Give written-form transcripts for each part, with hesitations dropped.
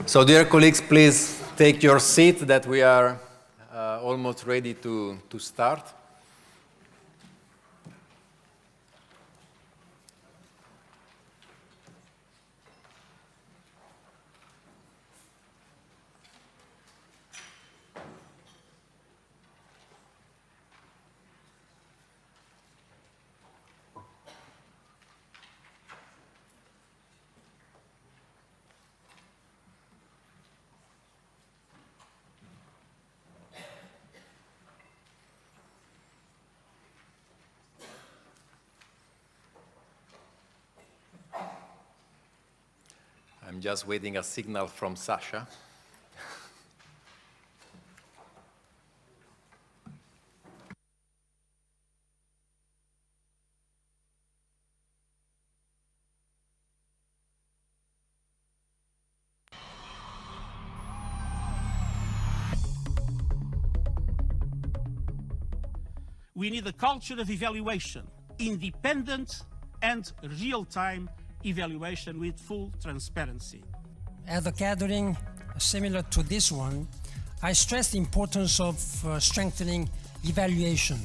So, dear colleagues, please take your seat that we are almost ready to start. I'm just waiting a signal from Sasha. We need a culture of evaluation, independent and real-time evaluation with full transparency. At a gathering similar to this one, I stressed the importance of strengthening evaluation.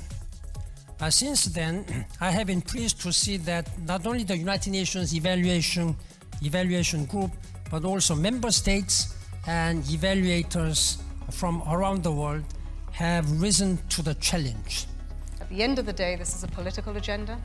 Since then, I have been pleased to see that not only the United Nations evaluation group, but also member states and evaluators from around the world have risen to the challenge. At the end of the day, this is a political agenda.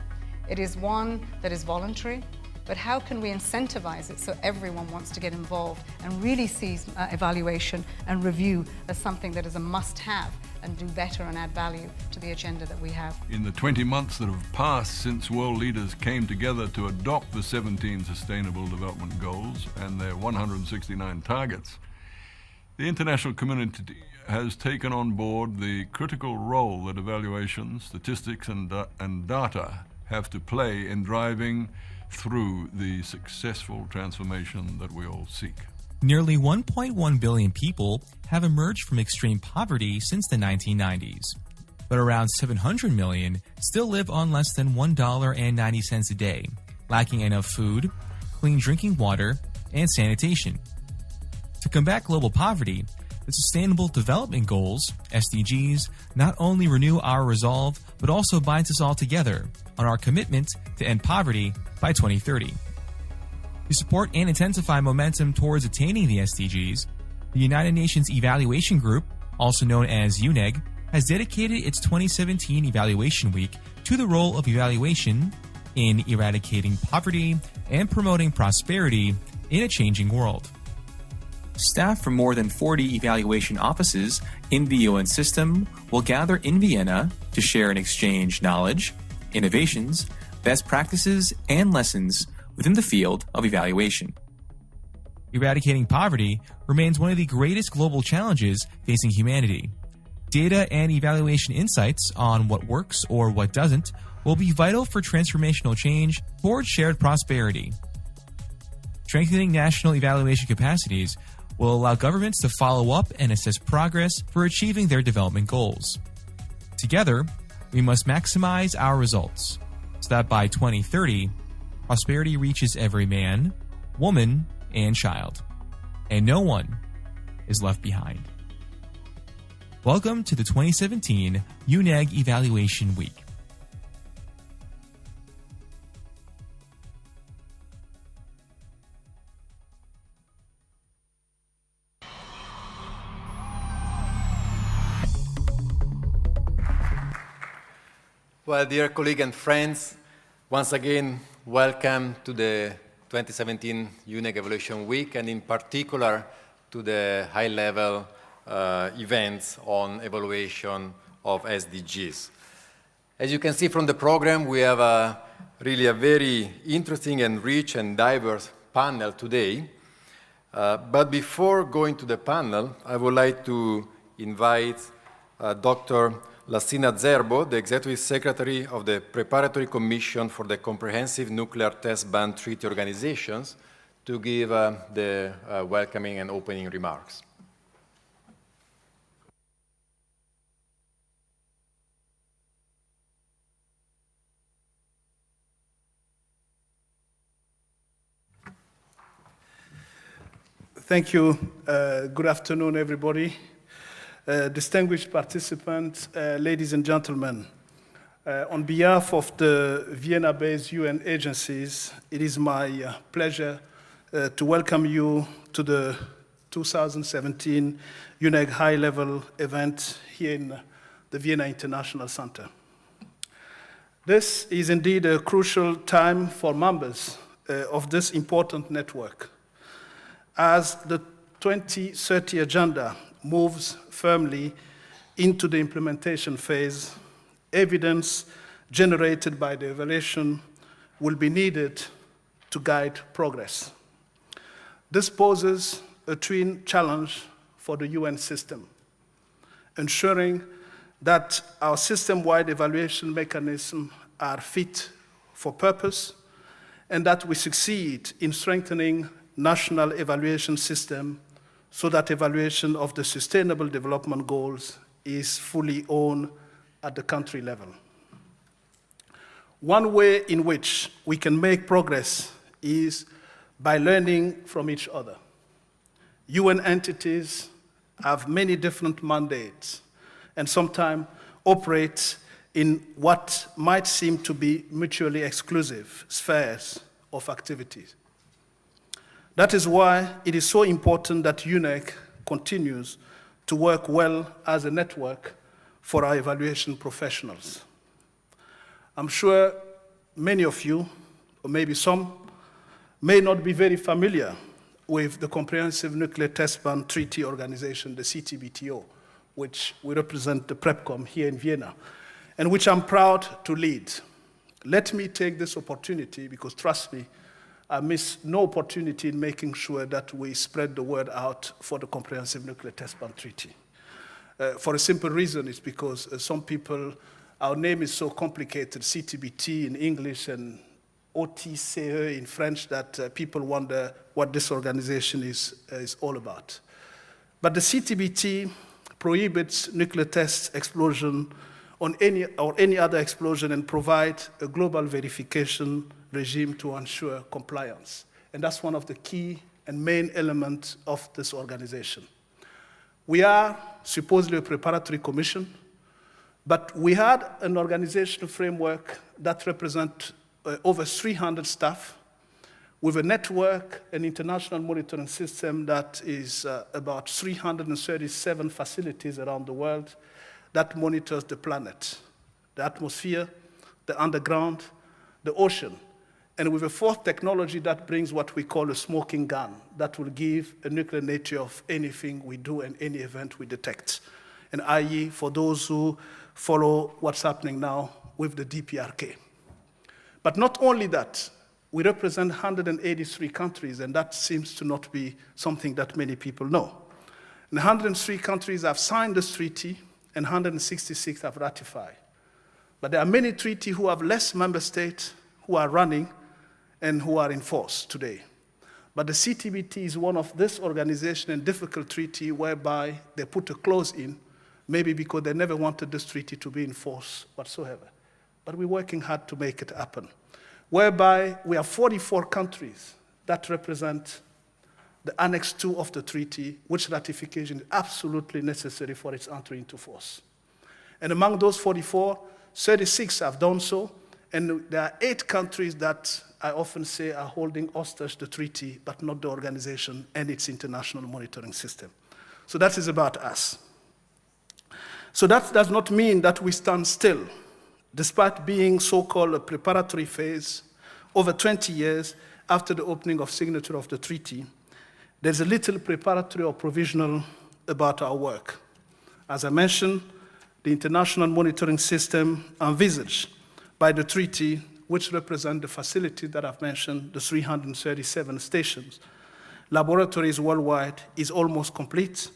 It is one that is voluntary, but how can we incentivize it so everyone wants to get involved and really sees evaluation and review as something that is a must-have and do better and add value to the agenda that we have. In the 20 months that have passed since world leaders came together to adopt the 17 Sustainable Development Goals and their 169 targets, the international community has taken on board the critical role that evaluation, statistics and data have to play in driving through the successful transformation that we all seek. Nearly 1.1 billion people have emerged from extreme poverty since the 1990s. But around 700 million still live on less than $1.90 a day, lacking enough food, clean drinking water, and sanitation. To combat global poverty, the Sustainable Development Goals, SDGs, not only renew our resolve, but also binds us all together on our commitment to end poverty by 2030. To support and intensify momentum towards attaining the SDGs, the United Nations Evaluation Group, also known as UNEG, has dedicated its 2017 Evaluation Week to the role of evaluation in eradicating poverty and promoting prosperity in a changing world. Staff from more than 40 evaluation offices in the UN system will gather in Vienna to share and exchange knowledge, innovations, best practices, and lessons within the field of evaluation. Eradicating poverty remains one of the greatest global challenges facing humanity. Data and evaluation insights on what works or what doesn't will be vital for transformational change towards shared prosperity. Strengthening national evaluation capacities will allow governments to follow up and assess progress for achieving their development goals. Together, we must maximize our results so that by 2030, prosperity reaches every man, woman, and child, and no one is left behind. Welcome to the 2017 UNEG Evaluation Week. Well, dear colleagues and friends, once again, welcome to the 2017 UNEG Evaluation Week, and in particular to the high-level events on evaluation of SDGs. As you can see from the program, we have really a very interesting and rich and diverse panel today. But before going to the panel, I would like to invite Dr. Lassina Zerbo, the Executive Secretary of the Preparatory Commission for the Comprehensive Nuclear Test Ban Treaty Organizations, to give the welcoming and opening remarks. Thank you. Good afternoon, everybody. Distinguished participants, ladies and gentlemen. On behalf of the Vienna-based UN agencies, it is my pleasure to welcome you to the 2017 UNEG high-level event here in the Vienna International Center. This is indeed a crucial time for members of this important network, as the 2030 agenda moves firmly into the implementation phase. Evidence generated by the evaluation will be needed to guide progress. This poses a twin challenge for the UN system, ensuring that our system-wide evaluation mechanisms are fit for purpose and that we succeed in strengthening national evaluation system so that evaluation of the Sustainable Development Goals is fully owned at the country level. One way in which we can make progress is by learning from each other. UN entities have many different mandates and sometimes operate in what might seem to be mutually exclusive spheres of activities. That is why it is so important that UNEG continues to work well as a network for our evaluation professionals. I'm sure many of you, or maybe some, may not be very familiar with the Comprehensive Nuclear Test Ban Treaty Organization, the Ctbt, which we represent the PrEPCOM here in Vienna, and which I'm proud to lead. Let me take this opportunity, because trust me, I miss no opportunity in making sure that we spread the word out for the Comprehensive Nuclear Test Ban Treaty. For a simple reason, it's because some people, our name is so complicated, Ctbt in English and OTCE in French, that people wonder what this organization is all about. But the Ctbt prohibits nuclear test explosion on any other explosion and provide a global verification regime to ensure compliance. And that's one of the key and main elements of this organization. We are supposedly a preparatory commission, but we had an organizational framework that represents over 300 staff with a network, an international monitoring system that is about 337 facilities around the world that monitors the planet, the atmosphere, the underground, the ocean, and with a fourth technology that brings what we call a smoking gun that will give a nuclear nature of anything we do and any event we detect. And i.e., for those who follow what's happening now with the DPRK. But not only that, we represent 183 countries, and that seems to not be something that many people know. And 103 countries have signed this treaty, and 166 have ratified. But there are many treaties who have less member states who are running and who are in force today. But the Ctbt is one of this organization and difficult treaty whereby they put a clause in, maybe because they never wanted this treaty to be in force whatsoever. But we're working hard to make it happen, whereby we have 44 countries that represent the Annex 2 of the treaty, which ratification is absolutely necessary for its entry into force. And among those 44, 36 have done so, and there are 8 countries that I often say are holding hostage the treaty, but not the organization and its international monitoring system. So that is about us. So that does not mean that we stand still. Despite being so-called a preparatory phase, over 20 years after the opening of signature of the treaty, there's a little preparatory or provisional about our work. As I mentioned, the international monitoring system envisaged by the treaty, which represent the facility that I've mentioned, the 337 stations, laboratories worldwide, is almost complete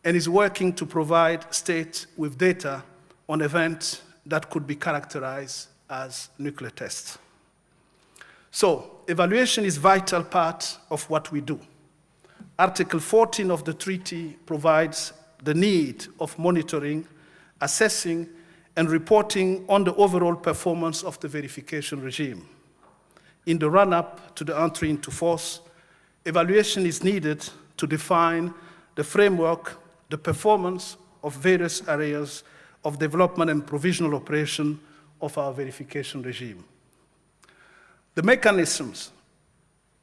and is working to provide states with data on events that could be characterized as nuclear tests. So, evaluation is a vital part of what we do. Article 14 of the treaty provides the need of monitoring, assessing, and reporting on the overall performance of the verification regime. In the run-up to the entry into force, evaluation is needed to define the framework, the performance of various areas of development and provisional operation of our verification regime. The mechanisms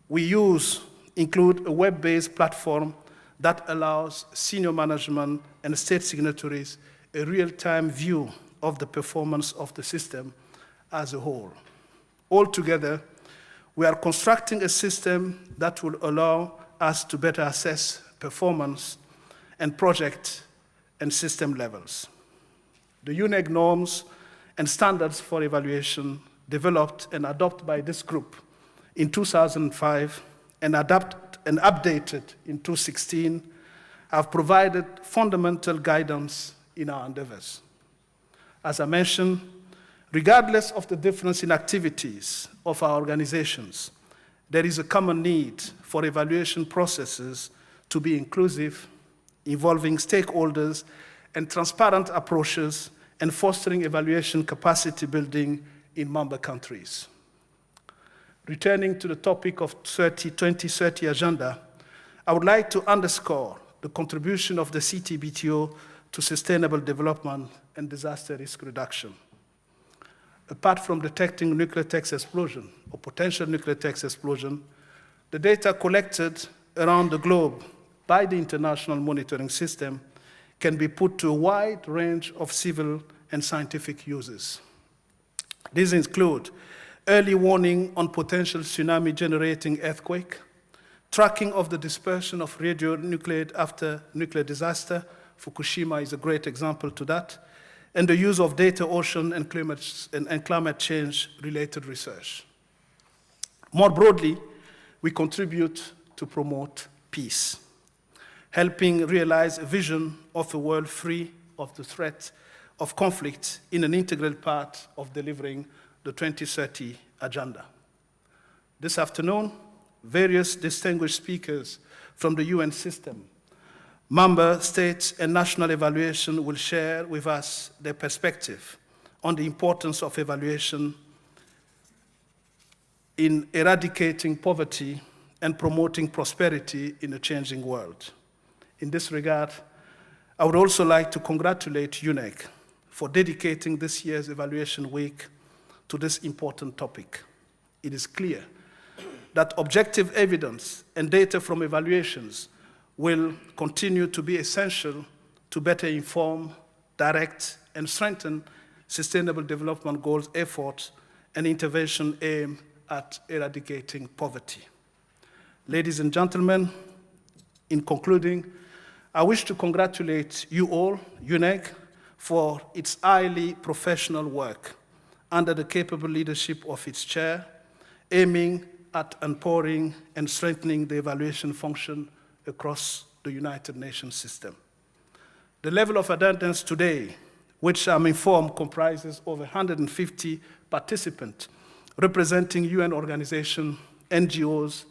we use include a web-based platform that allows senior management and state signatories a real-time view of the performance of the system as a whole. Altogether, we are constructing a system that will allow us to better assess performance and project and system levels. The UNEG norms and standards for evaluation developed and adopted by this group in 2005 and updated in 2016 have provided fundamental guidance in our endeavors. As I mentioned, regardless of the difference in activities of our organizations, there is a common need for evaluation processes to be inclusive, involving stakeholders and transparent approaches, and fostering evaluation capacity building in member countries. Returning to the topic of 2030 agenda, I would like to underscore the contribution of the CTBTO to sustainable development and disaster risk reduction. Apart from detecting nuclear test explosion or potential nuclear test explosion, the data collected around the globe by the international monitoring system can be put to a wide range of civil and scientific uses. These include early warning on potential tsunami-generating earthquake, tracking of the dispersion of radionuclide after nuclear disaster. Fukushima is a great example to that, and the use of data ocean and climate change-related research. More broadly, we contribute to promote peace, helping realize a vision of a world free of the threat of conflict in an integral part of delivering the 2030 agenda. This afternoon, various distinguished speakers from the UN system, member states and national evaluation will share with us their perspective on the importance of evaluation in eradicating poverty and promoting prosperity in a changing world. In this regard, I would also like to congratulate UNEG for dedicating this year's Evaluation Week to this important topic. It is clear that objective evidence and data from evaluations will continue to be essential to better inform, direct, and strengthen Sustainable Development Goals efforts and intervention aimed at eradicating poverty. Ladies and gentlemen, in concluding, I wish to congratulate you all, UNEG, for its highly professional work under the capable leadership of its chair, aiming at empowering and strengthening the evaluation function across the United Nations system. The level of attendance today, which I'm informed comprises over 150 participants, representing UN organizations, NGOs,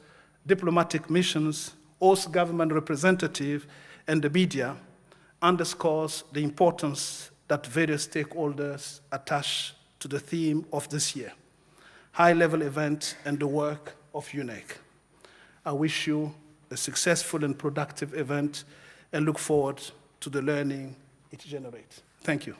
diplomatic missions, host government representatives, and the media, underscores the importance that various stakeholders attach to the theme of this year, high-level event and the work of UNEG. I wish you a successful and productive event and look forward to the learning it generates. Thank you.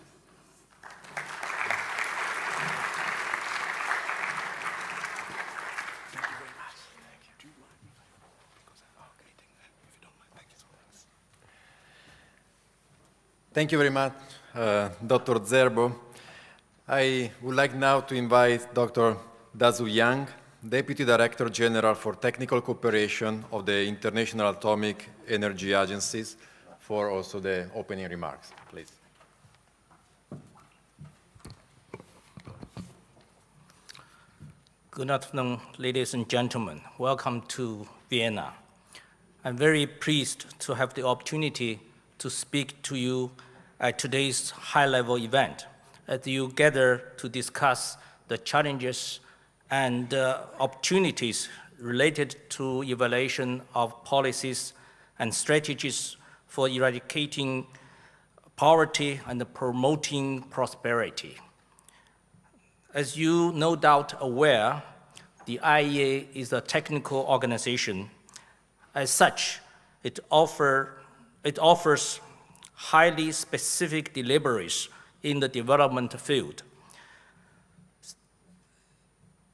Thank you very much, Dr. Zerbo. I would like now to invite Dr. Dazu Yang, Deputy Director General for Technical Cooperation of the International Atomic Energy Agencies, for also the opening remarks, please. Good afternoon, ladies and gentlemen. Welcome to Vienna. I'm very pleased to have the opportunity to speak to you at today's high-level event as you gather to discuss the challenges and opportunities related to evaluation of policies and strategies for eradicating poverty and promoting prosperity. As you no doubt aware, the IEA is a technical organization. As such, it offers highly specific deliveries in the development field.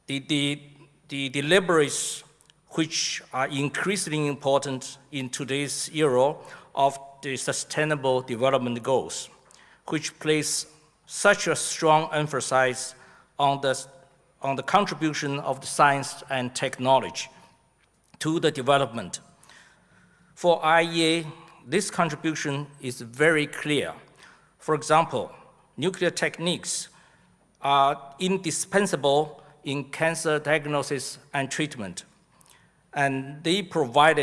The deliveries which are increasingly important in today's era of the Sustainable Development Goals, which place such a strong emphasis on the contribution of the science and technology to the development. For IEA, this contribution is very clear. For example, nuclear techniques are indispensable in cancer diagnosis and treatment, and they provide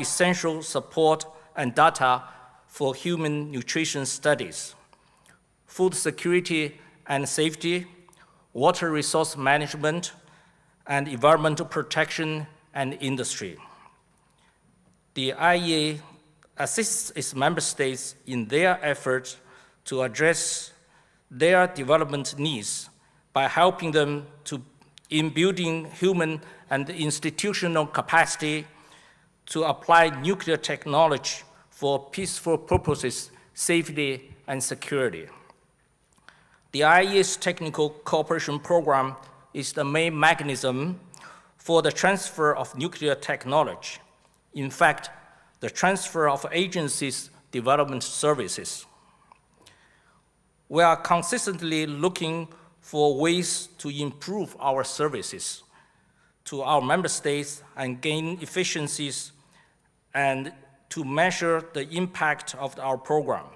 essential support and data for human nutrition studies, food security and safety, water resource management, and environmental protection and industry. The IEA assists its member states in their efforts to address their development needs by helping them in building human and institutional capacity to apply nuclear technology for peaceful purposes, safety, and security. The IEA's Technical Cooperation Program is the main mechanism for the transfer of nuclear technology. In fact, the transfer of agencies' development services. We are consistently looking for ways to improve our services to our member states and gain efficiencies and to measure the impact of our program.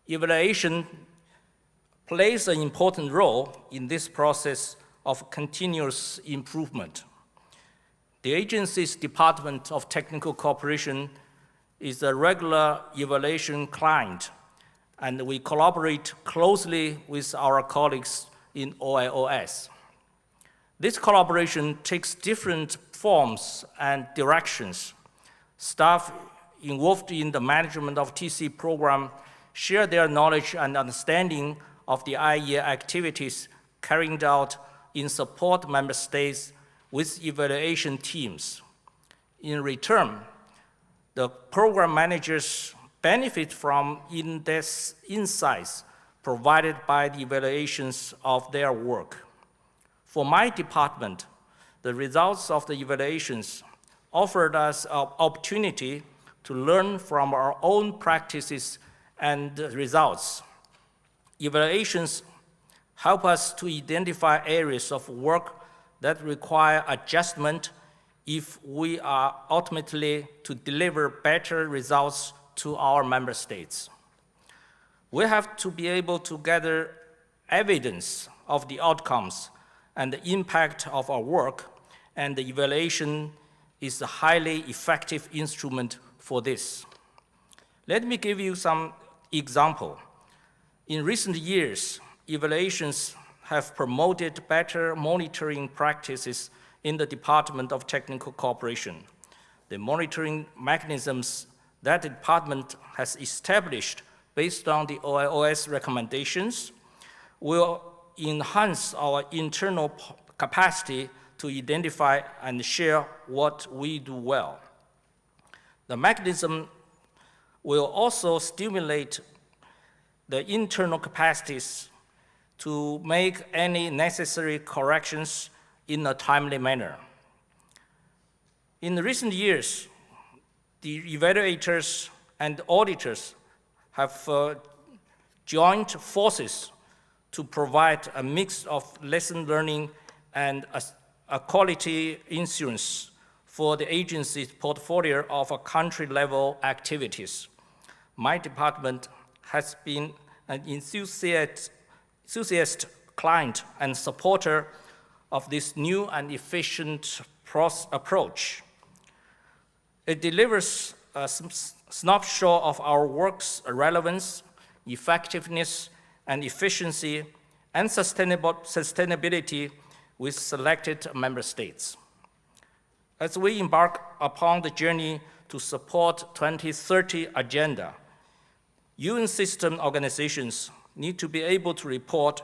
Evaluation plays an important role in this process of continuous improvement. The agency's Department of Technical Cooperation is a regular evaluation client, and we collaborate closely with our colleagues in OIOS. This collaboration takes different forms and directions. Staff involved in the management of TC program share their knowledge and understanding of the IEA activities carried out in support member states with evaluation teams. In return, the program managers benefit from in-depth insights provided by the evaluations of their work. For my department, the results of the evaluations offered us an opportunity to learn from our own practices and results. Evaluations help us to identify areas of work that require adjustment if we are ultimately to deliver better results to our member states. We have to be able to gather evidence of the outcomes and the impact of our work, and the evaluation is a highly effective instrument for this. Let me give you some example. In recent years, evaluations have promoted better monitoring practices in the Department of Technical Cooperation. The monitoring mechanisms that the department has established based on the OIOS recommendations will enhance our internal capacity to identify and share what we do well. The mechanism will also stimulate the internal capacities to make any necessary corrections in a timely manner. In recent years, the evaluators and auditors have joined forces to provide a mix of lesson learning and a quality insurance for the agency's portfolio of country-level activities. My department has been an enthusiast client and supporter of this new and efficient approach. It delivers a snapshot of our work's relevance, effectiveness, and efficiency, and sustainability with selected member states. As we embark upon the journey to support 2030 agenda, UN system organizations need to be able to report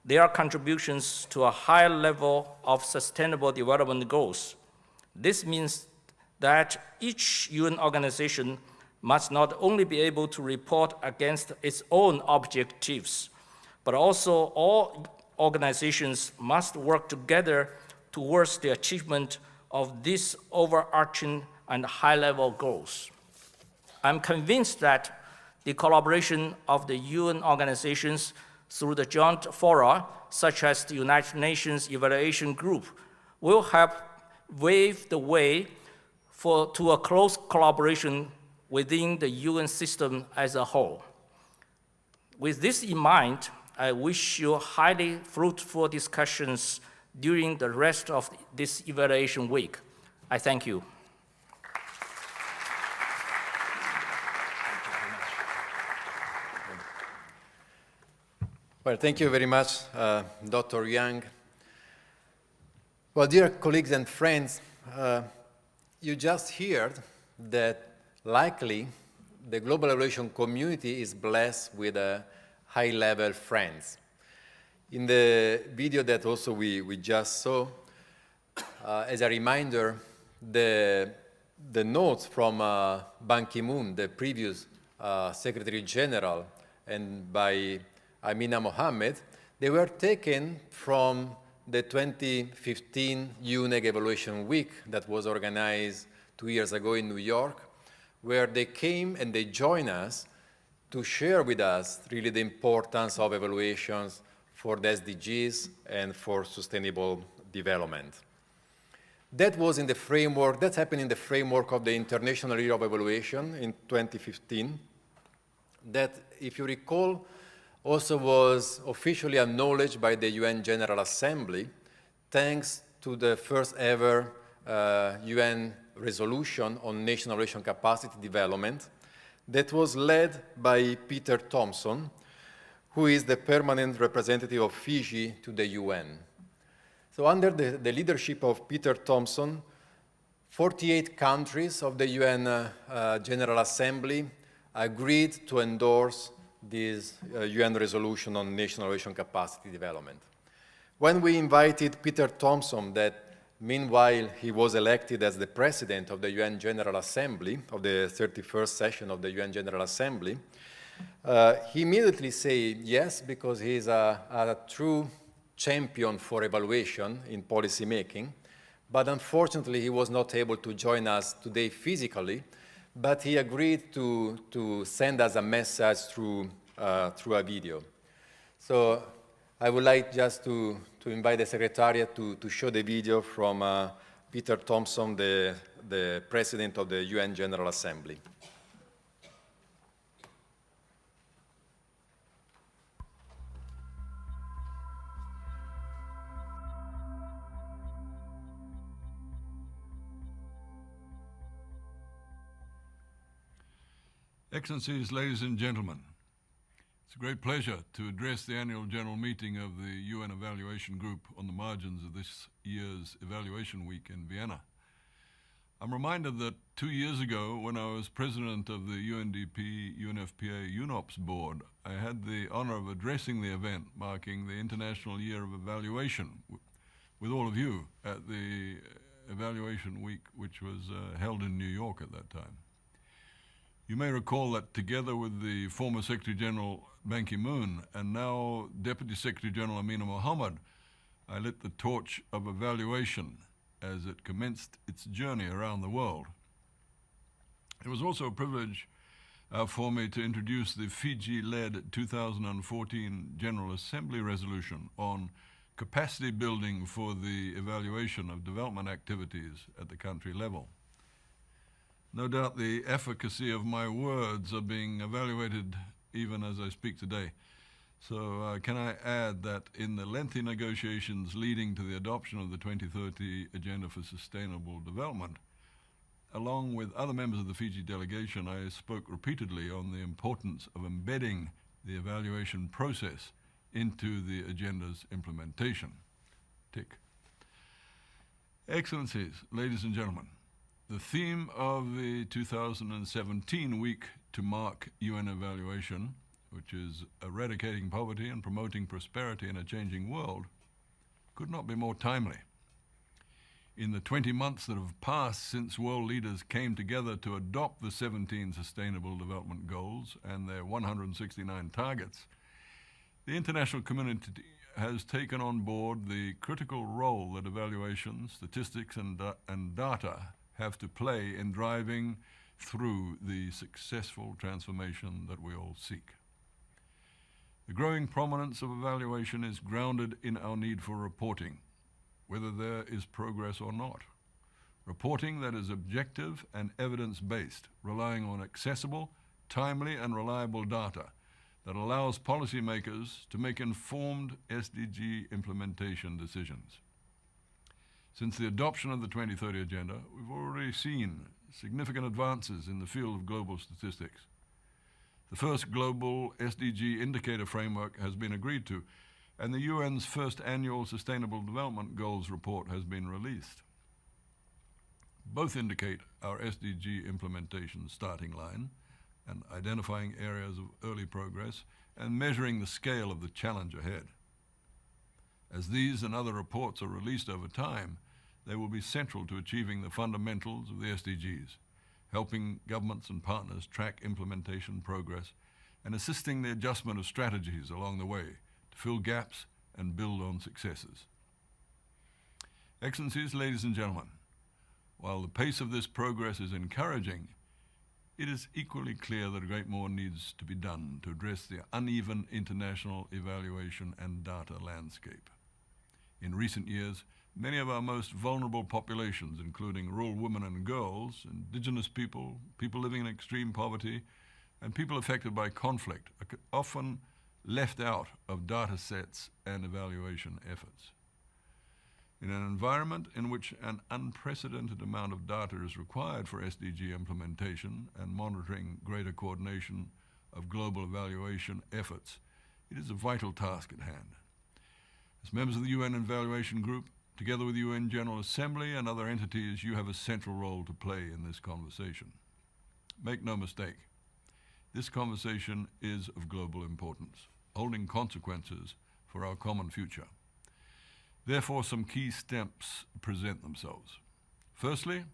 their contributions to a higher level of sustainable development goals. This means that each UN organization must not only be able to report against its own objectives, but also all organizations must work together towards the achievement of these overarching and high-level goals. I'm convinced that the collaboration of the UN organizations through the joint fora, such as the United Nations Evaluation Group, will help pave the way to a close collaboration within the UN system as a whole. With this in mind, I wish you highly fruitful discussions during the rest of this evaluation week. I thank you. Well, thank you very much, Dr. Yang. Well, dear colleagues and friends, you just heard that likely the global evaluation community is blessed with high-level friends. In the video that also we just saw, as a reminder, the notes from Ban Ki-moon, the previous Secretary General, and by Amina Mohammed, they were taken from the 2015 UNEG Evaluation Week that was organized 2 years ago in New York, where they came and they joined us to share with us really the importance of evaluations for the SDGs and for sustainable development. That was in the framework, that happened in the framework of the International Year of Evaluation in 2015, that, if you recall, also was officially acknowledged by the UN General Assembly, thanks to the first ever UN resolution on national evaluation capacity development that was led by Peter Thompson, who is the permanent representative of Fiji to the UN. So under the leadership of Peter Thompson, 48 countries of the UN General Assembly agreed to endorse this UN resolution on national evaluation capacity development. When we invited Peter Thompson, that meanwhile he was elected as the president of the UN General Assembly, of the 31st session of the UN General Assembly, he immediately said yes, because he's a true champion for evaluation in policy making, but unfortunately he was not able to join us today physically, but he agreed to send us a message through a video. So I would like just to invite the Secretariat to show the video from Peter Thompson, the President of the UN General Assembly. Excellencies, ladies and gentlemen, it's a great pleasure to address the annual general meeting of the UN Evaluation Group on the margins of this year's Evaluation Week in Vienna. I'm reminded that 2 years ago, when I was president of the UNDP, UNFPA, UNOPS board, I had the honor of addressing the event marking the International Year of Evaluation with all of you at the Evaluation Week, which was held in New York at that time. You may recall that together with the former Secretary General Ban Ki-moon and now Deputy Secretary General Amina Mohammed, I lit the torch of evaluation as it commenced its journey around the world. It was also a privilege for me to introduce the Fiji-led 2014 General Assembly resolution on capacity building for the evaluation of development activities at the country level. No doubt the efficacy of my words are being evaluated even as I speak today. So can I add that in the lengthy negotiations leading to the adoption of the 2030 Agenda for Sustainable Development, along with other members of the Fiji delegation, I spoke repeatedly on the importance of embedding the evaluation process into the agenda's implementation. Tick. Excellencies, ladies and gentlemen, the theme of the 2017 week to mark UN evaluation, which is eradicating poverty and promoting prosperity in a changing world, could not be more timely. In the 20 months that have passed since world leaders came together to adopt the 17 Sustainable Development Goals and their 169 targets, the international community has taken on board the critical role that evaluation, statistics, and data have to play in driving through the successful transformation that we all seek. The growing prominence of evaluation is grounded in our need for reporting, whether there is progress or not. Reporting that is objective and evidence-based, relying on accessible, timely, and reliable data that allows policymakers to make informed SDG implementation decisions. Since the adoption of the 2030 Agenda, we've already seen significant advances in the field of global statistics. The first global SDG indicator framework has been agreed to, and the UN's first annual Sustainable Development Goals report has been released. Both indicate our SDG implementation starting line and identifying areas of early progress and measuring the scale of the challenge ahead. As these and other reports are released over time, they will be central to achieving the fundamentals of the SDGs, helping governments and partners track implementation progress and assisting the adjustment of strategies along the way to fill gaps and build on successes. Excellencies, ladies and gentlemen, while the pace of this progress is encouraging, it is equally clear that a great more needs to be done to address the uneven international evaluation and data landscape. In recent years, many of our most vulnerable populations, including rural women and girls, indigenous people, people living in extreme poverty, and people affected by conflict, are often left out of data sets and evaluation efforts. In an environment in which an unprecedented amount of data is required for SDG implementation and monitoring greater coordination of global evaluation efforts, it is a vital task at hand. As members of the UN Evaluation Group, together with the UN General Assembly and other entities, you have a central role to play in this conversation. Make no mistake, this conversation is of global importance, holding consequences for our common future. Therefore, some key steps present themselves. Firstly,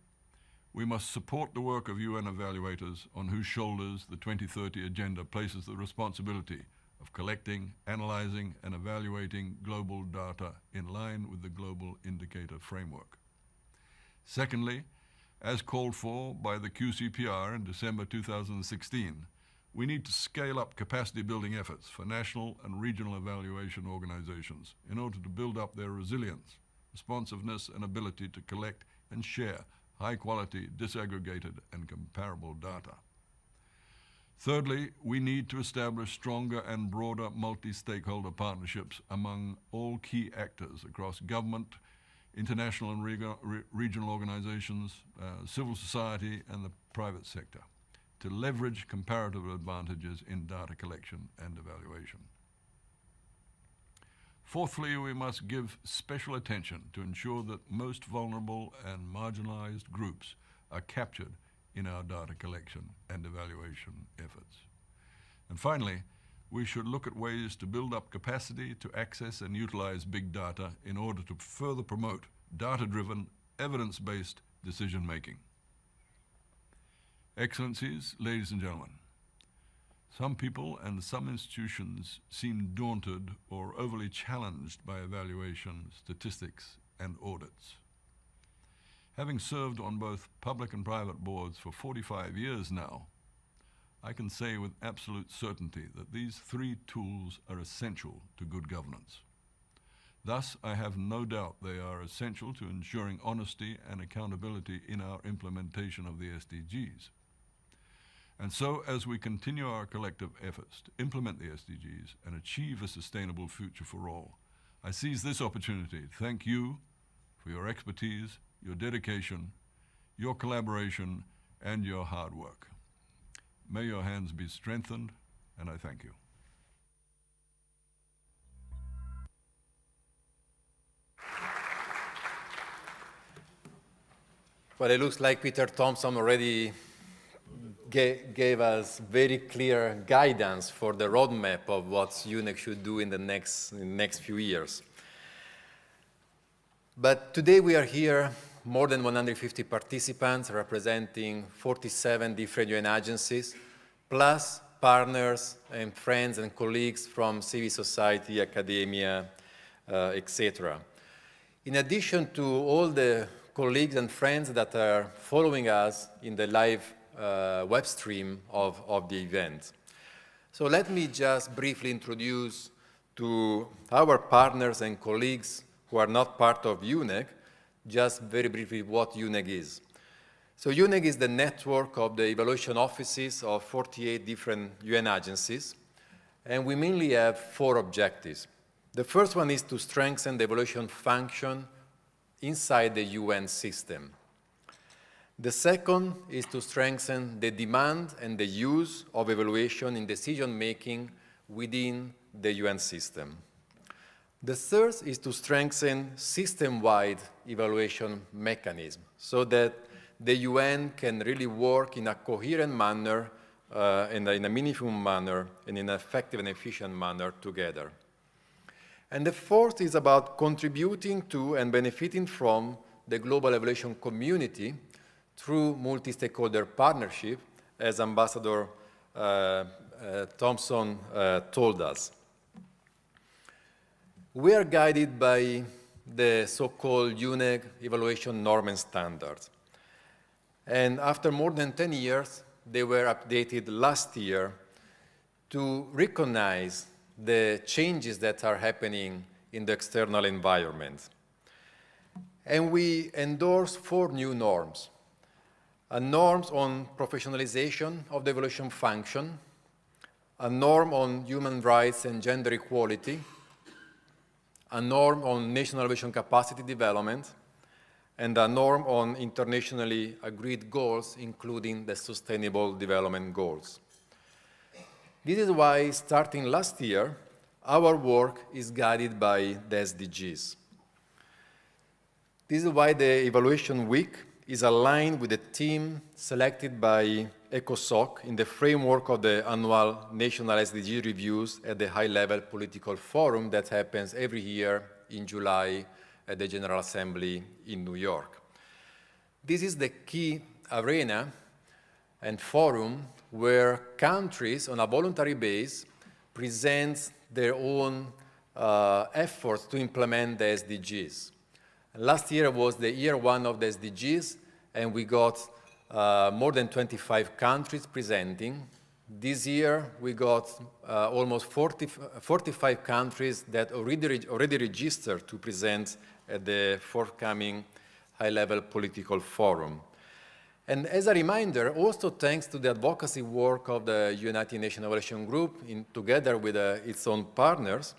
we must support the work of UN evaluators on whose shoulders the 2030 Agenda places the responsibility of collecting, analyzing, and evaluating global data in line with the Global Indicator Framework. Secondly, as called for by the QCPR in December 2016, we need to scale up capacity building efforts for national and regional evaluation organizations in order to build up their resilience, responsiveness, and ability to collect and share high-quality, disaggregated, and comparable data. Thirdly, we need to establish stronger and broader multi-stakeholder partnerships among all key actors across government, international and regional organizations, civil society, and the private sector to leverage comparative advantages in data collection and evaluation. Fourthly, we must give special attention to ensure that most vulnerable and marginalized groups are captured in our data collection and evaluation efforts. And finally, we should look at ways to build up capacity to access and utilize big data in order to further promote data-driven, evidence-based decision-making. Excellencies, ladies and gentlemen, some people and some institutions seem daunted or overly challenged by evaluation, statistics, and audits. Having served on both public and private boards for 45 years now, I can say with absolute certainty that these three tools are essential to good governance. Thus, I have no doubt they are essential to ensuring honesty and accountability in our implementation of the SDGs. And so, as we continue our collective efforts to implement the SDGs and achieve a sustainable future for all, I seize this opportunity to thank you for your expertise, your dedication, your collaboration, and your hard work. May your hands be strengthened, and I thank you. Well, it looks like Peter Thompson already gave us very clear guidance for the roadmap of what UNEG should do in the next few years. But today we are here more than 150 participants representing 47 different UN agencies, plus partners and friends and colleagues from civil society, academia, etc. In addition to all the colleagues and friends that are following us in the live web stream of the event. So let me just briefly introduce to our partners and colleagues who are not part of UNEG, just very briefly what UNEG is. So UNEG is the network of the evaluation offices of 48 different UN agencies, and we mainly have 4 objectives. The first one is to strengthen the evaluation function inside the UN system. The second is to strengthen the demand and the use of evaluation in decision-making within the UN system. The third is to strengthen system-wide evaluation mechanism so that the UN can really work in a coherent manner, and in a meaningful manner, and in an effective and efficient manner together. And the fourth is about contributing to and benefiting from the global evaluation community through multi-stakeholder partnership, as Ambassador Thompson told us. We are guided by the so-called UNEG evaluation norm and standards. And after more than 10 years, they were updated last year to recognize the changes that are happening in the external environment. And we endorse 4 new norms. A norm on professionalization of the evaluation function, a norm on human rights and gender equality, a norm on national evaluation capacity development, and a norm on internationally agreed goals, including the Sustainable Development Goals. This is why, starting last year, our work is guided by the SDGs. This is why the Evaluation Week is aligned with the theme selected by ECOSOC in the framework of the annual national SDG reviews at the high-level political forum that happens every year in July at the General Assembly in New York. This is the key arena and forum where countries on a voluntary basis present their own efforts to implement the SDGs. Last year was the year 1 of the SDGs, and we got more than 25 countries presenting. This year, we got almost 45 countries that already registered to present at the forthcoming high-level political forum. And as a reminder, also thanks to the advocacy work of the United Nations Evaluation Group, together with its own partners,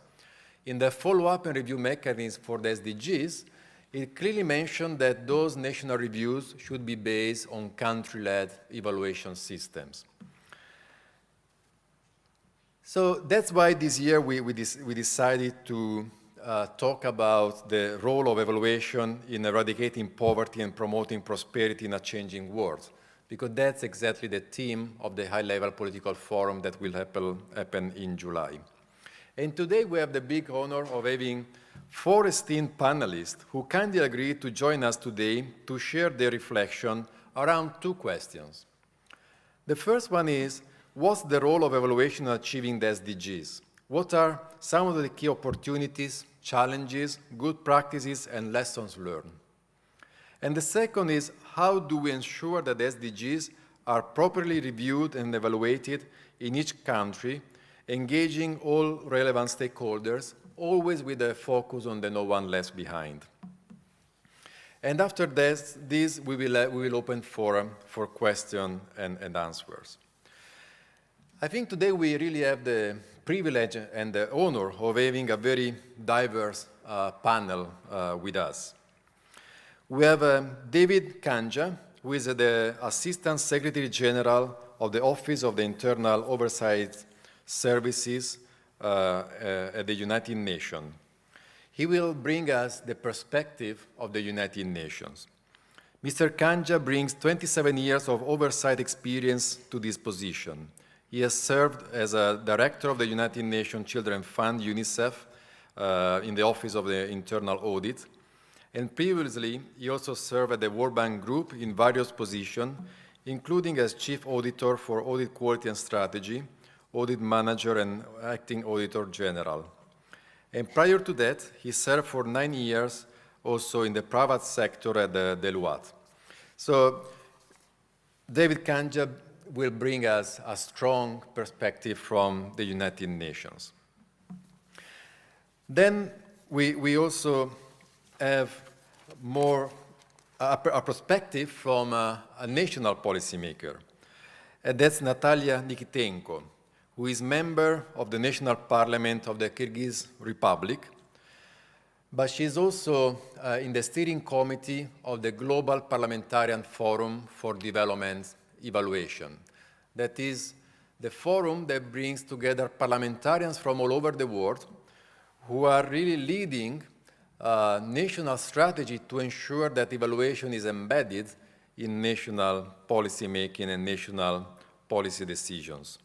in the follow-up and review mechanism for the SDGs, it clearly mentioned that those national reviews should be based on country-led evaluation systems. So that's why this year we decided to talk about the role of evaluation in eradicating poverty and promoting prosperity in a changing world, because that's exactly the theme of the high-level political forum that will happen in July. And today we have the big honor of having 4 esteemed panelists who kindly agreed to join us today to share their reflection around 2 questions. The first one is, what's the role of evaluation in achieving the SDGs? What are some of the key opportunities, challenges, good practices, and lessons learned? And the second is, how do we ensure that the SDGs are properly reviewed and evaluated in each country, engaging all relevant stakeholders, always with a focus on the no one left behind? And after this we will open forum for questions and answers. I think today we really have the privilege and the honor of having a very diverse panel with us. We have David Kanja, who is the Assistant Secretary General of the Office of the Internal Oversight Services at the United Nations. He will bring us the perspective of the United Nations. Mr. Kanja brings 27 years of oversight experience to this position. He has served as a director of the United Nations Children's Fund, UNICEF, in the Office of the Internal Audit, And previously, he also served at the World Bank Group in various positions, including as Chief Auditor for Audit Quality and Strategy, Audit Manager, and Acting Auditor General. And prior to that, he served for 9 years also in the private sector at Deloitte. So David Kanja will bring us a strong perspective from the United Nations. Then we also have a perspective from a national policymaker, and that's Natalia Nikitenko, who is member of the National Parliament of the Kyrgyz Republic, but she's also in the steering committee of the Global Parliamentarian Forum for Development Evaluation. That is the forum that brings together parliamentarians from all over the world who are really leading national strategy to ensure that evaluation is embedded in national policy making and national policy decisions.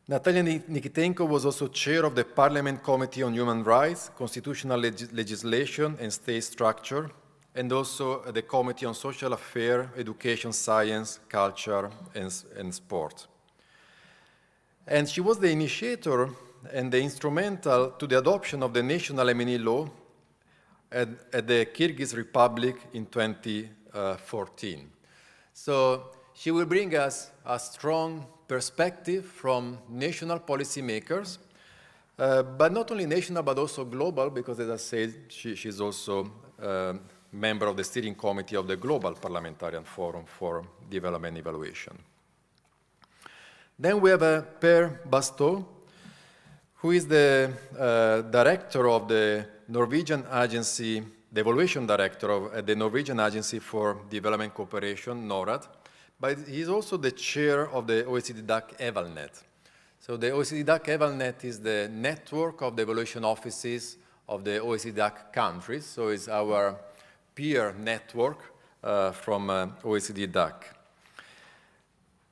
Natalia Nikitenko was also chair of the Parliament Committee on Human Rights, Constitutional Legislation and State Structure, and also the Committee on Social Affairs, Education, Science, Culture, and Sport. And she was the initiator and the instrumental to the adoption of the national M&E law at the Kyrgyz Republic in 2014. So she will bring us a strong perspective from national policymakers, but not only national, but also global, because as I said, she's also a member of the steering committee of the Global Parliamentarian Forum for Development Evaluation. Then we have Per Bastow, who is the director of the Norwegian agency, the evaluation director at the Norwegian Agency for Development Cooperation, NORAD, but he's also the chair of the OECD DAC EvalNet. So the OECD DAC EvalNet is the network of the evaluation offices of the OECD DAC countries, so it's our peer network from OECD DAC.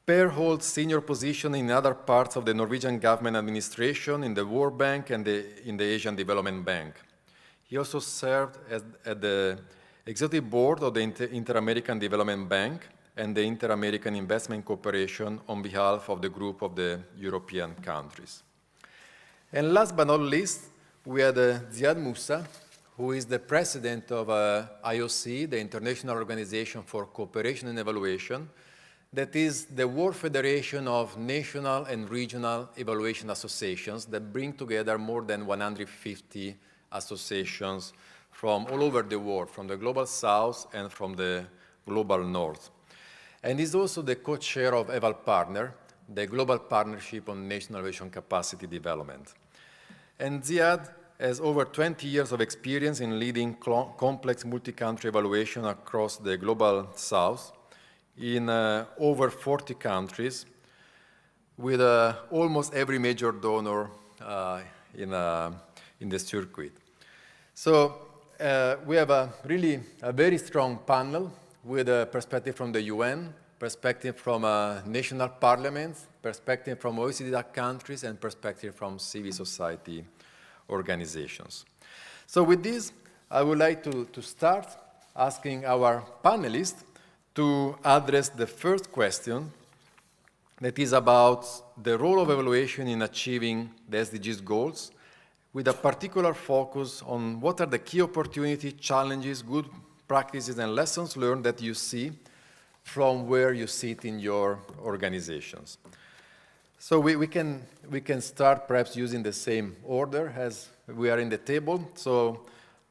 Per holds senior position in other parts of the Norwegian government administration, in the World Bank and in the Asian Development Bank. He also served at the executive board of the Inter-American Development Bank and the Inter-American Investment Corporation on behalf of the group of the European countries. And last but not least, we had Ziad Moussa, who is the president of IOC, the International Organization for Cooperation and Evaluation, that is the World Federation of national and regional evaluation associations that bring together more than 150 associations from all over the world, from the Global South and from the Global North. And is also the co-chair of EvalPartner, the Global Partnership on National Evaluation Capacity Development. And Ziad has over 20 years of experience in leading complex multi-country evaluation across the Global South in over 40 countries with almost every major donor in the circuit. So we have really a very strong panel with a perspective from the UN, perspective from national parliaments, perspective from OECD DAC countries, and perspective from civil society organizations. So with this, I would like to start asking our panelists to address the first question, that is about the role of evaluation in achieving the SDGs goals, with a particular focus on what are the key opportunities, challenges, good practices, and lessons learned that you see from where you sit in your organizations. So we can start perhaps using the same order as we are in the table. So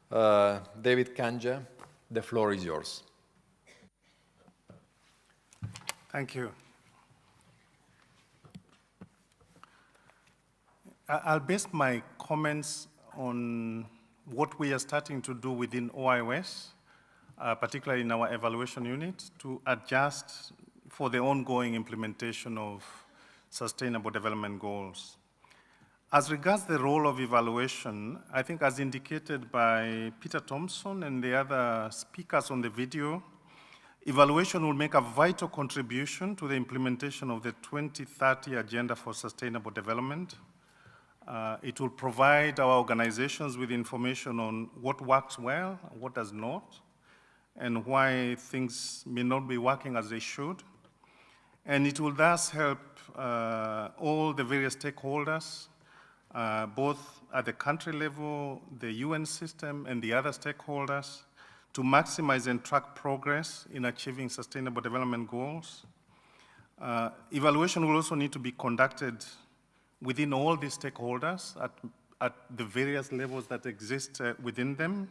David Kanja, the floor is yours. Thank you. I'll base my comments on what we are starting to do within OIOS, particularly in our evaluation unit, to adjust for the ongoing implementation of Sustainable Development Goals. As regards the role of evaluation, I think as indicated by Peter Thompson and the other speakers on the video, evaluation will make a vital contribution to the implementation of the 2030 Agenda for Sustainable Development, It will provide our organizations with information on what works well, what does not, and why things may not be working as they should. And it will thus help all the various stakeholders, both at the country level, the UN system, and the other stakeholders, to maximize and track progress in achieving sustainable development goals. Evaluation will also need to be conducted within all these stakeholders at the various levels that exist within them.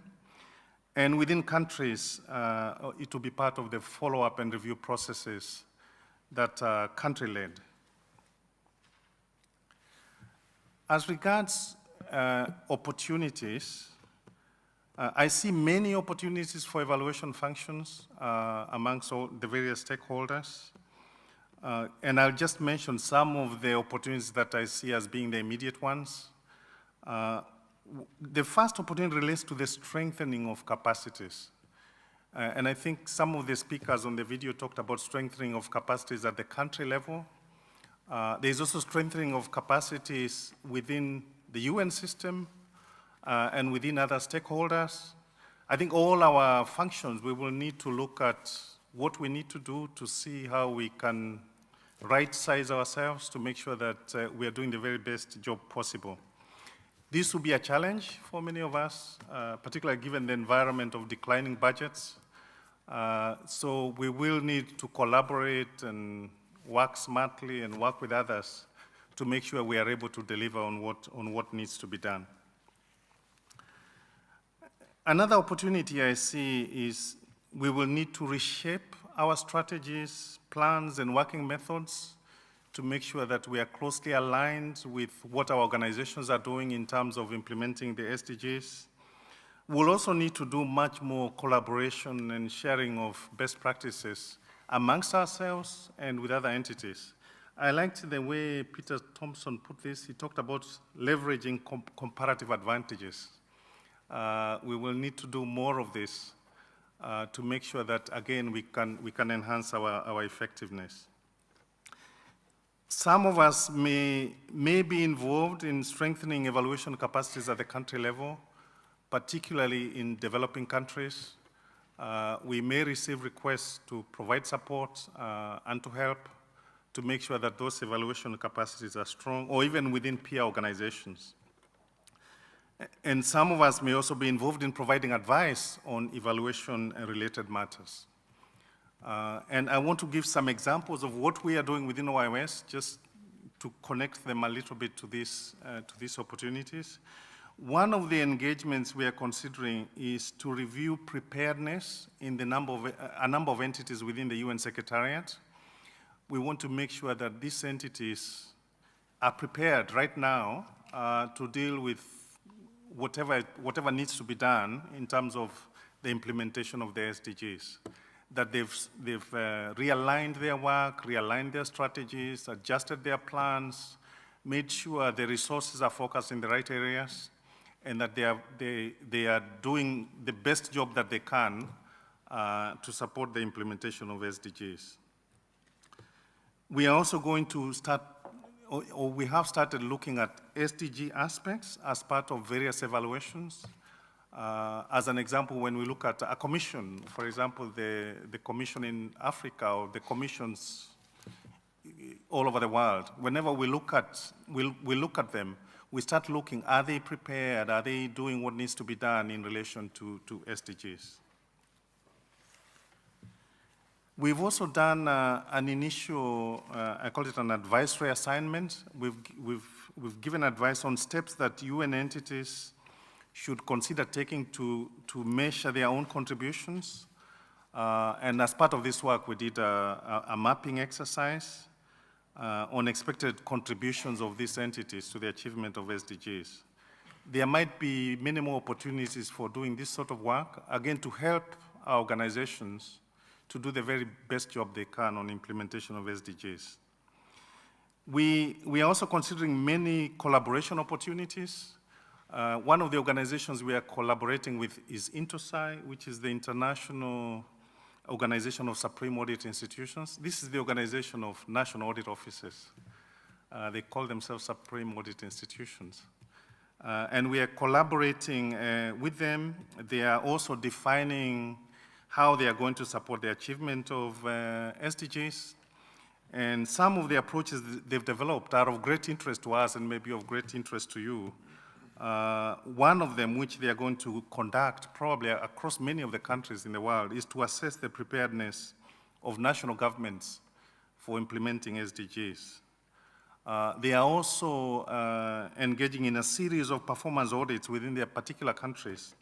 And within countries, it will be part of the follow-up and review processes that are country-led. As regards opportunities, I see many opportunities for evaluation functions amongst all the various stakeholders. And I'll just mention some of the opportunities that I see as being the immediate ones. The first opportunity relates to the strengthening of capacities. And I think some of the speakers on the video talked about strengthening of capacities at the country level. There's also strengthening of capacities within the UN system and within other stakeholders. I think all our functions, we will need to look at what we need to do to see how we can right-size ourselves to make sure that we are doing the very best job possible. This will be a challenge for many of us, particularly given the environment of declining budgets. So we will need to collaborate and work smartly and work with others to make sure we are able to deliver on what needs to be done. Another opportunity I see is we will need to reshape our strategies, plans, and working methods to make sure that we are closely aligned with what our organizations are doing in terms of implementing the SDGs. We'll also need to do much more collaboration and sharing of best practices amongst ourselves and with other entities. I liked the way Peter Thompson put this. He talked about leveraging comparative advantages. We will need to do more of this to make sure that, again, we can enhance our effectiveness. Some of us may be involved in strengthening evaluation capacities at the country level, particularly in developing countries. We may receive requests to provide support and to help to make sure that those evaluation capacities are strong, or even within peer organizations. And some of us may also be involved in providing advice on evaluation and related matters. And I want to give some examples of what we are doing within OIOS, just to connect them a little bit to these opportunities. One of the engagements we are considering is to review preparedness in a number of entities within the UN Secretariat. We want to make sure that these entities are prepared right now to deal with whatever needs to be done in terms of the implementation of the SDGs. That they've realigned their work, realigned their strategies, adjusted their plans, made sure the resources are focused in the right areas, and that they are doing the best job that they can to support the implementation of SDGs. We are also going to start, or we have started looking at SDG aspects as part of various evaluations. As an example, when we look at a commission, for example, the commission in Africa or the commissions all over the world, whenever we look at them, we start looking, are they prepared? Are they doing what needs to be done in relation to SDGs? We've also done an initial, I call it an advisory assignment. We've given advice on steps that UN entities should consider taking to measure their own contributions. And as part of this work, we did a mapping exercise on expected contributions of these entities to the achievement of SDGs. There might be many more opportunities for doing this sort of work, again, to help our organizations to do the very best job they can on implementation of SDGs. We are also considering many collaboration opportunities. One of the organizations we are collaborating with is INTOSAI, which is the International Organization of Supreme Audit Institutions. This is the organization of national audit offices. They call themselves Supreme Audit Institutions. And we are collaborating with them. They are also defining how they are going to support the achievement of SDGs. And some of the approaches they've developed are of great interest to us and maybe of great interest to you. One of them, which they are going to conduct probably across many of the countries in the world, is to assess the preparedness of national governments for implementing SDGs. They are also engaging in a series of performance audits within their particular countries,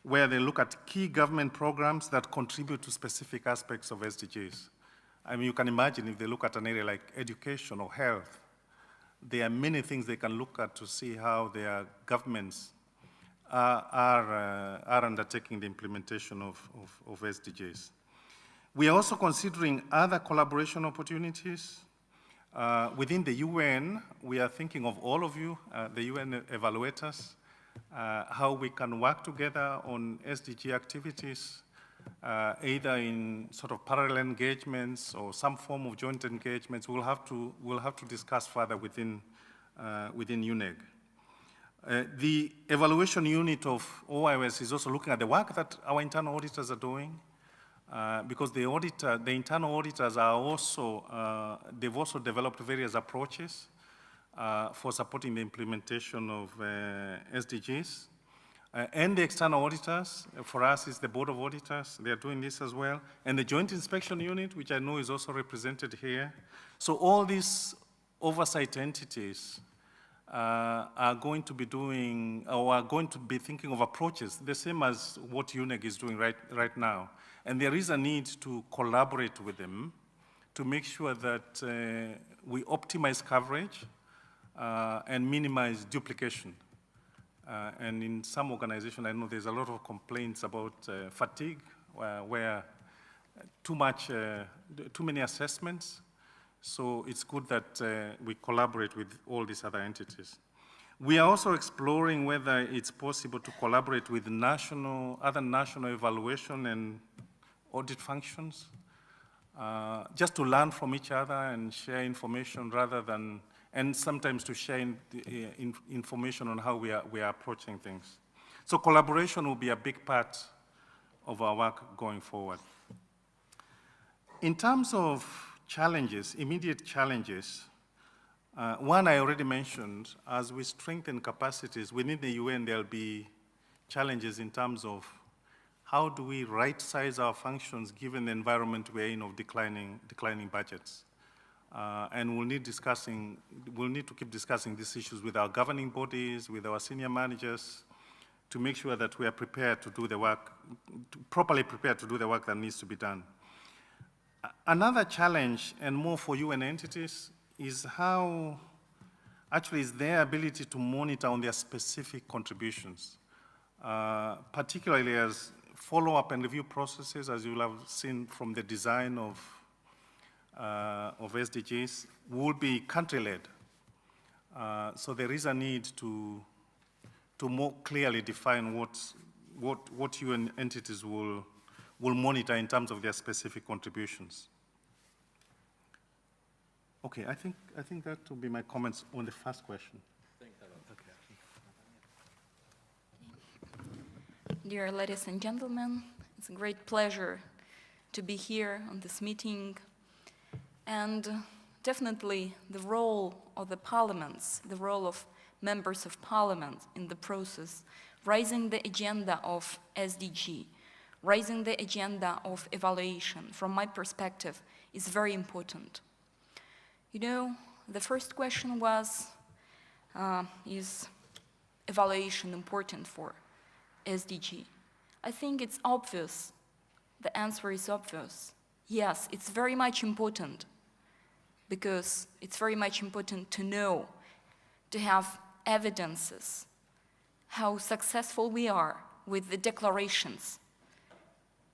where they look at key government programs that contribute to specific aspects of SDGs. I mean, you can imagine if they look at an area like education or health, there are many things they can look at to see how their governments are undertaking the implementation of SDGs. We are also considering other collaboration opportunities. Within the UN, we are thinking of all of you, the UN evaluators, how we can work together on SDG activities, either in sort of parallel engagements or some form of joint engagements. We'll have to discuss further within UNEG. The evaluation unit of OIOS is also looking at the work that our internal auditors are doing, because the internal auditors are also, they've also developed various approaches for supporting the implementation of SDGs. And the external auditors, for us, is the Board of Auditors. They are doing this as well. And the Joint Inspection Unit, which I know is also represented here. So all these oversight entities are going to be doing, or are going to be thinking of approaches, the same as what UNEG is doing right now. And there is a need to collaborate with them to make sure that we optimize coverage and minimize duplication. And in some organizations, I know there's a lot of complaints about fatigue, where too many assessments. So it's good that we collaborate with all these other entities. We are also exploring whether it's possible to collaborate with other national evaluation and audit functions, just to learn from each other and share information rather than, and sometimes to share information on how we are approaching things. So collaboration will be a big part of our work going forward. In terms of challenges, immediate challenges, one I already mentioned, as we strengthen capacities within the UN, there'll be challenges in terms of how do we right-size our functions given the environment we're in of declining budgets. And we'll need to keep discussing these issues with our governing bodies, with our senior managers, to make sure that we are prepared to do the work, properly prepared to do the work that needs to be done. Another challenge, and more for UN entities, is their ability to monitor on their specific contributions, particularly as follow-up and review processes, as you'll have seen from the design of SDGs, will be country-led. So there is a need to more clearly define what UN entities will monitor in terms of their specific contributions. Okay, I think that will be my comments on the first question. Thanks a lot. Okay. Dear ladies and gentlemen, it's a great pleasure to be here on this meeting. And definitely the role of the parliaments, the role of members of parliament in the process, raising the agenda of SDG, raising the agenda of evaluation, from my perspective, is very important. You know, the first question was, is evaluation important for SDG? I think it's obvious. The answer is obvious. Yes, it's very much important, because it's very much important to know, to have evidences, how successful we are with the declarations,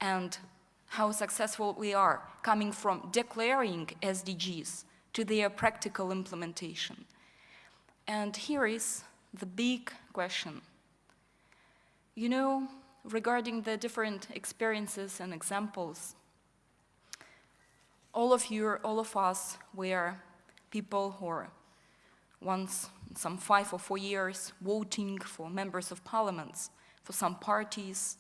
and how successful we are coming from declaring SDGs to their practical implementation. And here is the big question. You know, regarding the different experiences and examples, all of us were people who once some 5 or 4 years, voting for members of parliaments, for some parties,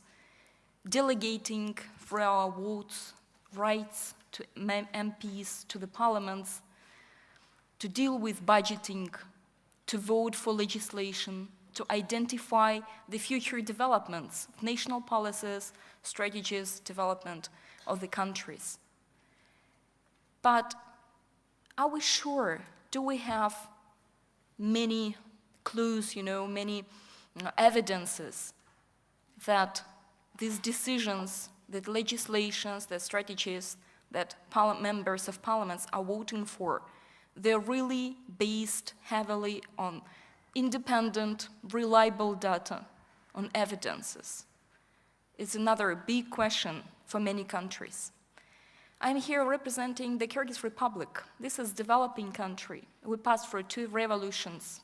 delegating through our votes rights to MPs, to the parliaments, to deal with budgeting, to vote for legislation, to identify the future developments, national policies, strategies, development of the countries. But are we sure? Do we have many clues, many evidences that these decisions, that legislations, that strategies that members of parliaments are voting for, they're really based heavily on independent, reliable data, on evidences? It's another big question for many countries. I'm here representing the Kyrgyz Republic. This is a developing country. We passed through 2 revolutions.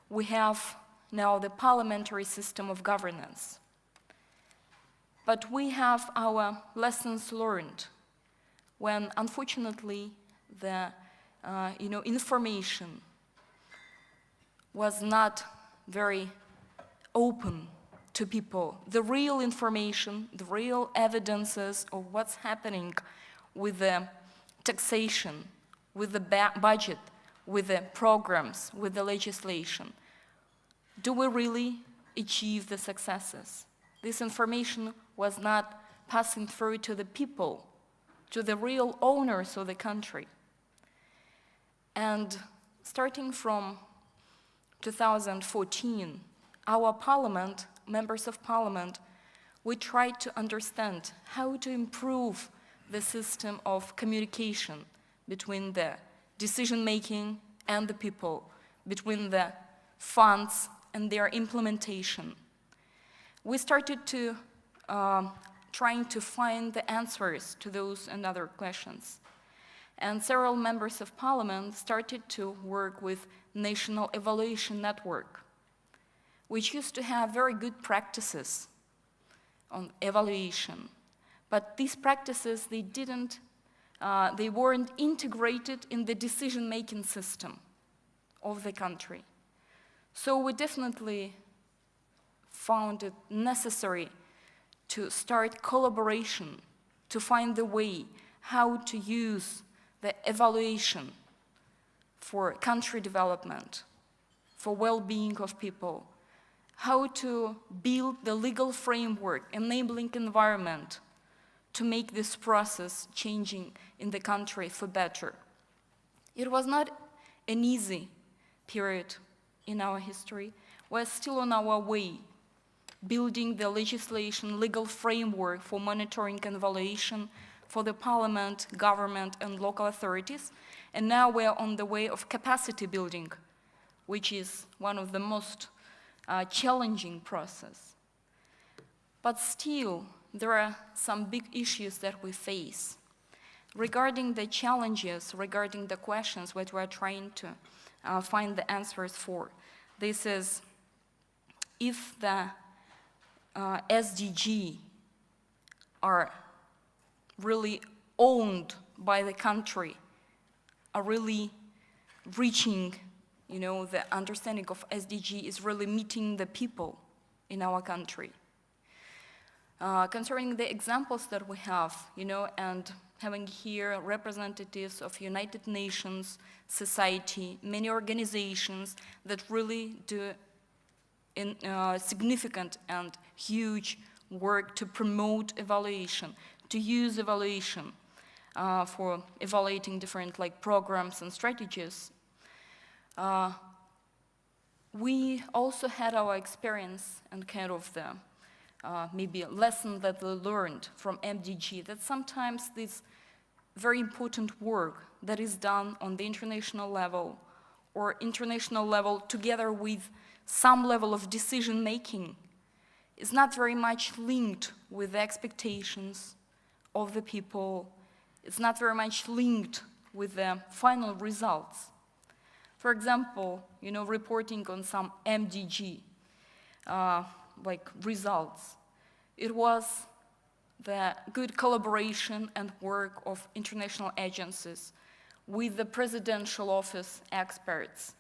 We have now the parliamentary system of governance. But we have our lessons learned when, unfortunately, the information was not very open to people. The real information, the real evidences of what's happening with the taxation, with the budget, with the programs, with the legislation. Do we really achieve the successes? This information was not passing through to the people, to the real owners of the country. And starting from 2014, our parliament, members of parliament, we tried to understand how to improve the system of communication between the decision-making and the people, between the funds and their implementation. We started to trying to find the answers to those and other questions. And several members of parliament started to work with National Evaluation Network, which used to have very good practices on evaluation. But these practices, they weren't integrated in the decision-making system of the country. So we definitely found it necessary to start collaboration, to find the way how to use the evaluation for country development, for well-being of people, how to build the legal framework, enabling environment to make this process changing in the country for better. It was not an easy period in our history. We're still on our way, building the legislation, legal framework for monitoring and evaluation for the parliament, government, and local authorities. And now we're on the way of capacity building, which is one of the most challenging process. But still, there are some big issues that we face. Regarding the challenges, regarding the questions that we're trying to find the answers for, this is if the SDG are really owned by the country, are really reaching, the understanding of SDG is really meeting the people in our country. Concerning the examples that we have, and having here representatives of United Nations, society, many organizations that really do significant and huge work to promote evaluation, to use evaluation for evaluating different programs and strategies. We also had our experience and kind of the maybe a lesson that we learned from MDG, that sometimes this very important work that is done on the international level or international level together with some level of decision-making is not very much linked with the expectations of the people. It's not very much linked with the final results. For example, reporting on some MDG, results. It was the good collaboration and work of international agencies with the presidential office experts.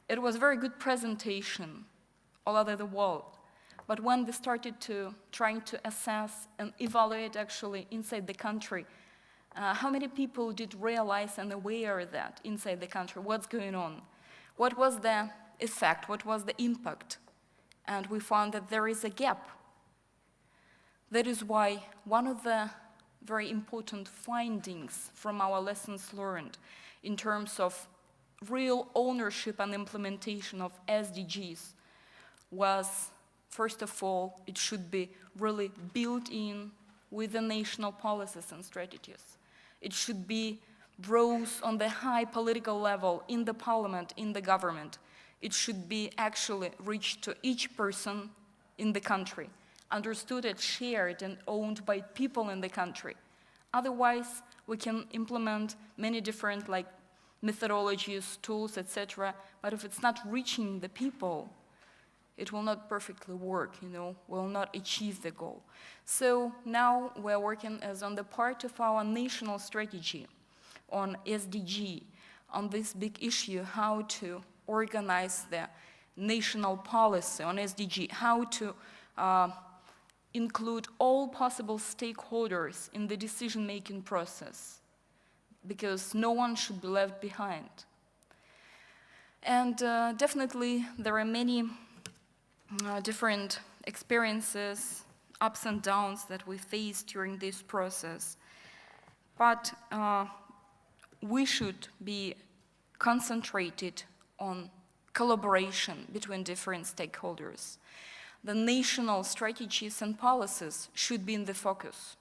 It was a very good presentation all over the world. But when they started trying to assess and evaluate actually inside the country, how many people did realize and aware that inside the country, what's going on? What was the effect? What was the impact? And we found that there is a gap. That is why one of the very important findings from our lessons learned in terms of real ownership and implementation of SDGs was, first of all, it should be really built in with the national policies and strategies. It should be brought on the high political level in the parliament, in the government. It should be actually reached to each person in the country, understood and shared and owned by people in the country. Otherwise, we can implement many different methodologies, tools, etc. But if it's not reaching the people, it will not perfectly work, will not achieve the goal. So now we're working as on the part of our national strategy on SDG, on this big issue, how to organize the national policy on SDG, how to include all possible stakeholders in the decision-making process, because no one should be left behind. And definitely there are many different experiences, ups and downs that we face during this process. But we should be concentrated on collaboration between different stakeholders. The national strategies and policies should be in the focus.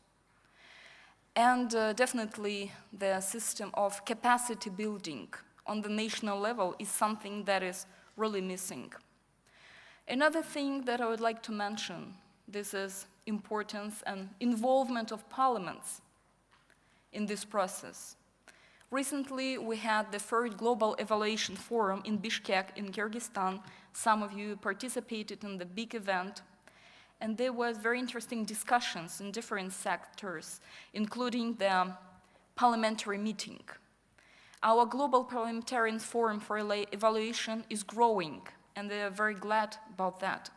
And definitely the system of capacity building on the national level is something that is really missing. Another thing that I would like to mention, this is importance and involvement of parliaments in this process. Recently, we had the third Global Evaluation Forum in Bishkek in Kyrgyzstan. Some of you participated in the big event. And there was very interesting discussions in different sectors, including the parliamentary meeting. Our Global Parliamentarian Forum for Evaluation is growing, and they are very glad about that.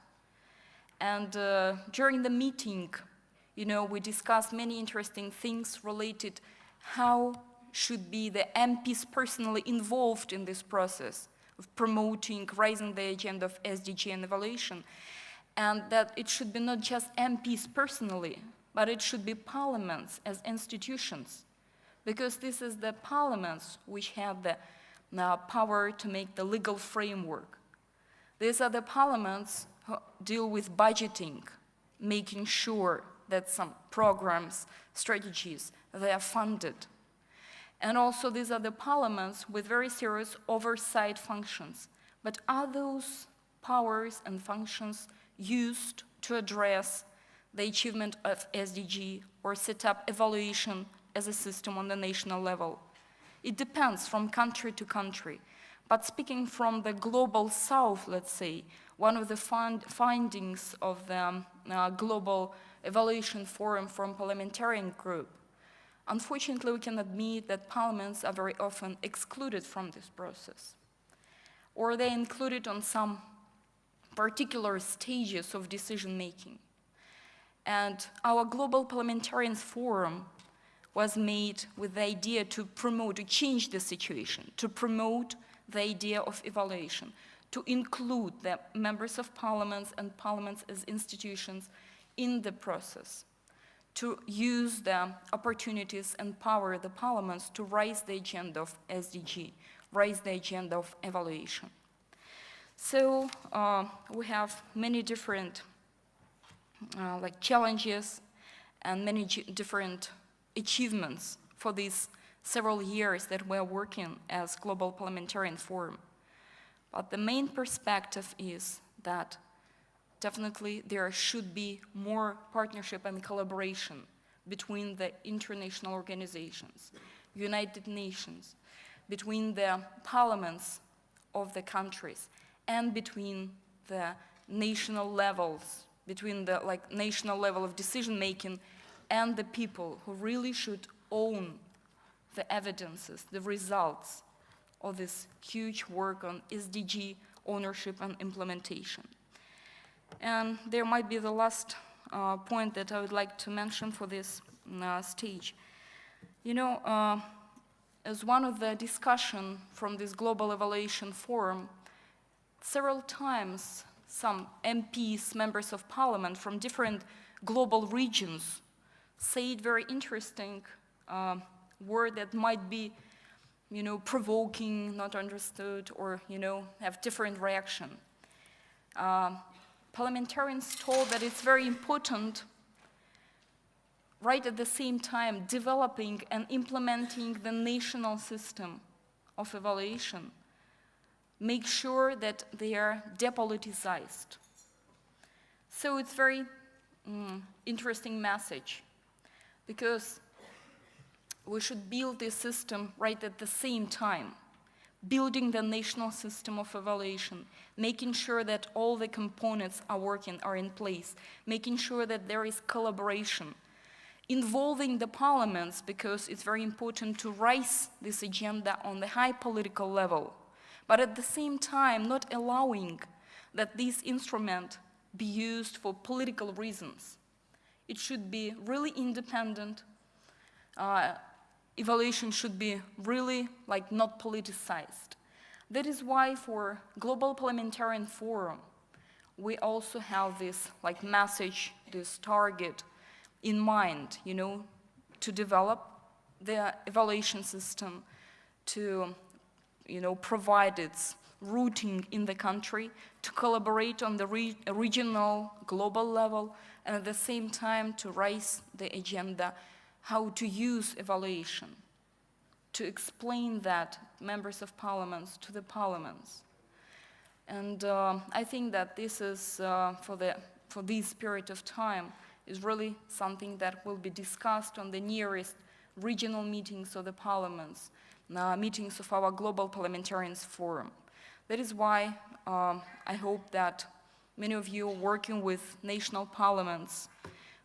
And during the meeting, we discussed many interesting things related how should be the MPs personally involved in this process of promoting, raising the agenda of SDG and evaluation, and that it should be not just MPs personally, but it should be parliaments as institutions, because this is the parliaments which have the power to make the legal framework. These are the parliaments who deal with budgeting, making sure that some programs, strategies, they are funded. And also these are the parliaments with very serious oversight functions. But are those powers and functions used to address the achievement of SDG or set up evaluation as a system on the national level? It depends from country to country. But speaking from the global south, let's say, one of the findings of the Global Evaluation Forum from Parliamentarian Group, unfortunately, we can admit that parliaments are very often excluded from this process, or they're included on some particular stages of decision-making. And our Global Parliamentarians Forum was made with the idea to promote, to change the situation, to promote the idea of evaluation, to include the members of parliaments and parliaments as institutions in the process, to use the opportunities and power the parliaments to raise the agenda of SDG, raise the agenda of evaluation. So we have many different challenges and many different achievements for these several years that we're working as Global Parliamentarian Forum. But the main perspective is that definitely there should be more partnership and collaboration between the international organizations, United Nations, between the parliaments of the countries, and between the national levels, between the national level of decision-making and the people who really should own the evidences, the results of this huge work on SDG ownership and implementation. And there might be the last point that I would like to mention for this stage. You know, as one of the discussion from this Global Evaluation Forum, several times some MPs, members of parliament from different global regions said very interesting word that might be, you know, provoking, not understood, or, you know, have different reaction. Parliamentarians told that it's very important, right at the same time, developing and implementing the national system of evaluation, make sure that they are depoliticized. So it's very interesting message, because we should build this system right at the same time, building the national system of evaluation, making sure that all the components are in place, making sure that there is collaboration, involving the parliaments, because it's very important to raise this agenda on the high political level, but at the same time not allowing that this instrument be used for political reasons. It should be really independent. Evaluation should be really like not politicized. That is why for Global Parliamentarian Forum, we also have this like message, this target in mind, you know, to develop the evaluation system, to, you know, provide its rooting in the country, to collaborate on the regional, global level, and at the same time to raise the agenda how to use evaluation, to explain that members of parliaments to the parliaments. And I think that this is, for this period of time, is really something that will be discussed on the nearest regional meetings of the parliaments, meetings of our Global Parliamentarians Forum. That is why I hope that many of you are working with national parliaments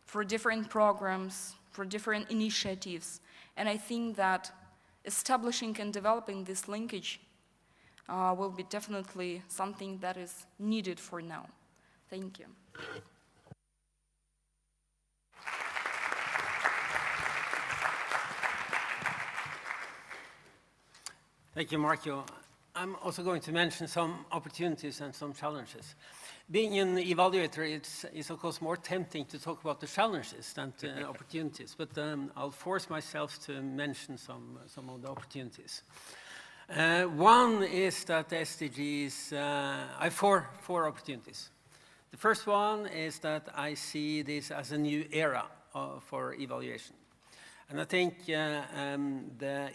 for different programs, for different initiatives, and I think that establishing and developing this linkage will be definitely something that is needed for now. Thank you. Thank you, Marco. I'm also going to mention some opportunities and some challenges. Being an evaluator, it's of course more tempting to talk about the challenges than the opportunities, but I'll force myself to mention some of the opportunities. One is that the SDGs, I have four opportunities. The first one is that I see this as a new era for evaluation. And I think the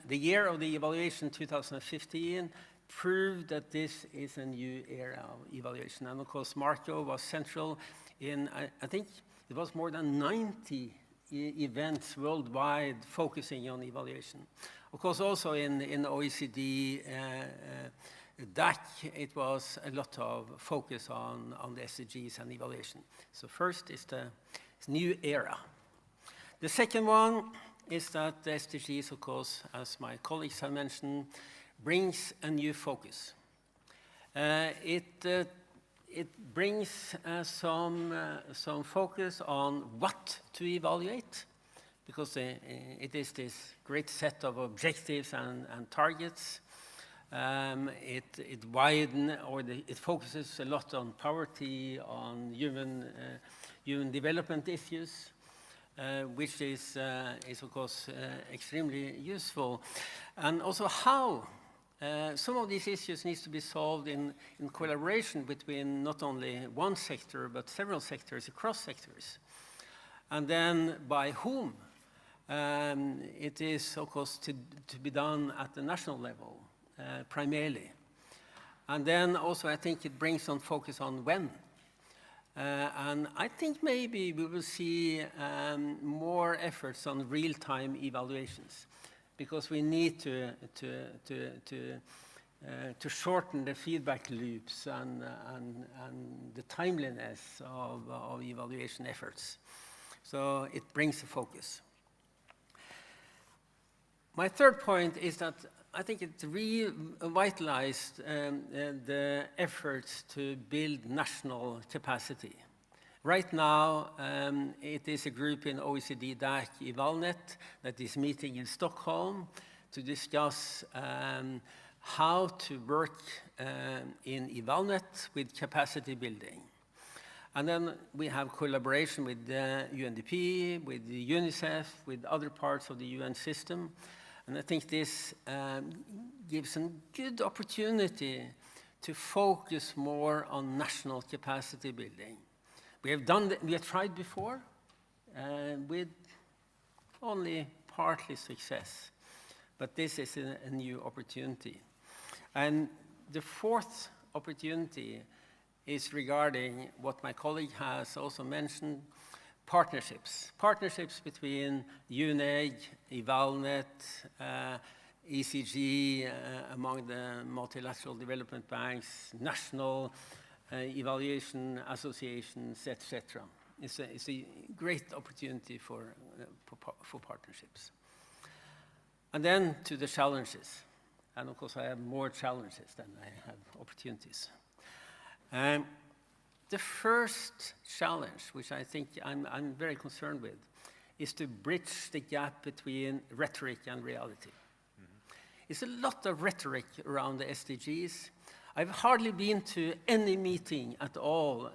year of the evaluation 2015 proved that this is a new era of evaluation. And of course, Marco was central in, I think it was more than 90 events worldwide focusing on evaluation. Of course, also in OECD, DAC, it was a lot of focus on the SDGs and evaluation. So first is the new era. The second one is that the SDGs, of course, as my colleagues have mentioned, brings a new focus. It brings some focus on what to evaluate, because it is this great set of objectives and targets. It widens, or it focuses a lot on poverty, on human development issues. Which is of course extremely useful, and also how some of these issues need to be solved in collaboration between not only one sector but several sectors across sectors, and then by whom. It is of course to be done at the national level primarily, and then also I think it brings on focus on when. And I think maybe we will see more efforts on real-time evaluations, because we need to shorten the feedback loops and the timeliness of evaluation efforts. So it brings a focus. My third point is that I think it revitalized the efforts to build national capacity. Right now, it is a group in OECD DAC Evalnet that is meeting in Stockholm to discuss how to work in Evalnet with capacity building. And then we have collaboration with UNDP, with the UNICEF, with other parts of the UN system. And I think this gives a good opportunity to focus more on national capacity building. We have tried before with only partly success, but this is a new opportunity. And the fourth opportunity is regarding what my colleague has also mentioned, partnerships. Partnerships between UNEG, Evalnet, ECG, among the multilateral development banks, national evaluation associations, etc. It's a great opportunity for partnerships. And then to the challenges. And of course, I have more challenges than I have opportunities. The first challenge, which I think I'm very concerned with, is to bridge the gap between rhetoric and reality. It's a lot of rhetoric around the SDGs. I've hardly been to any meeting at all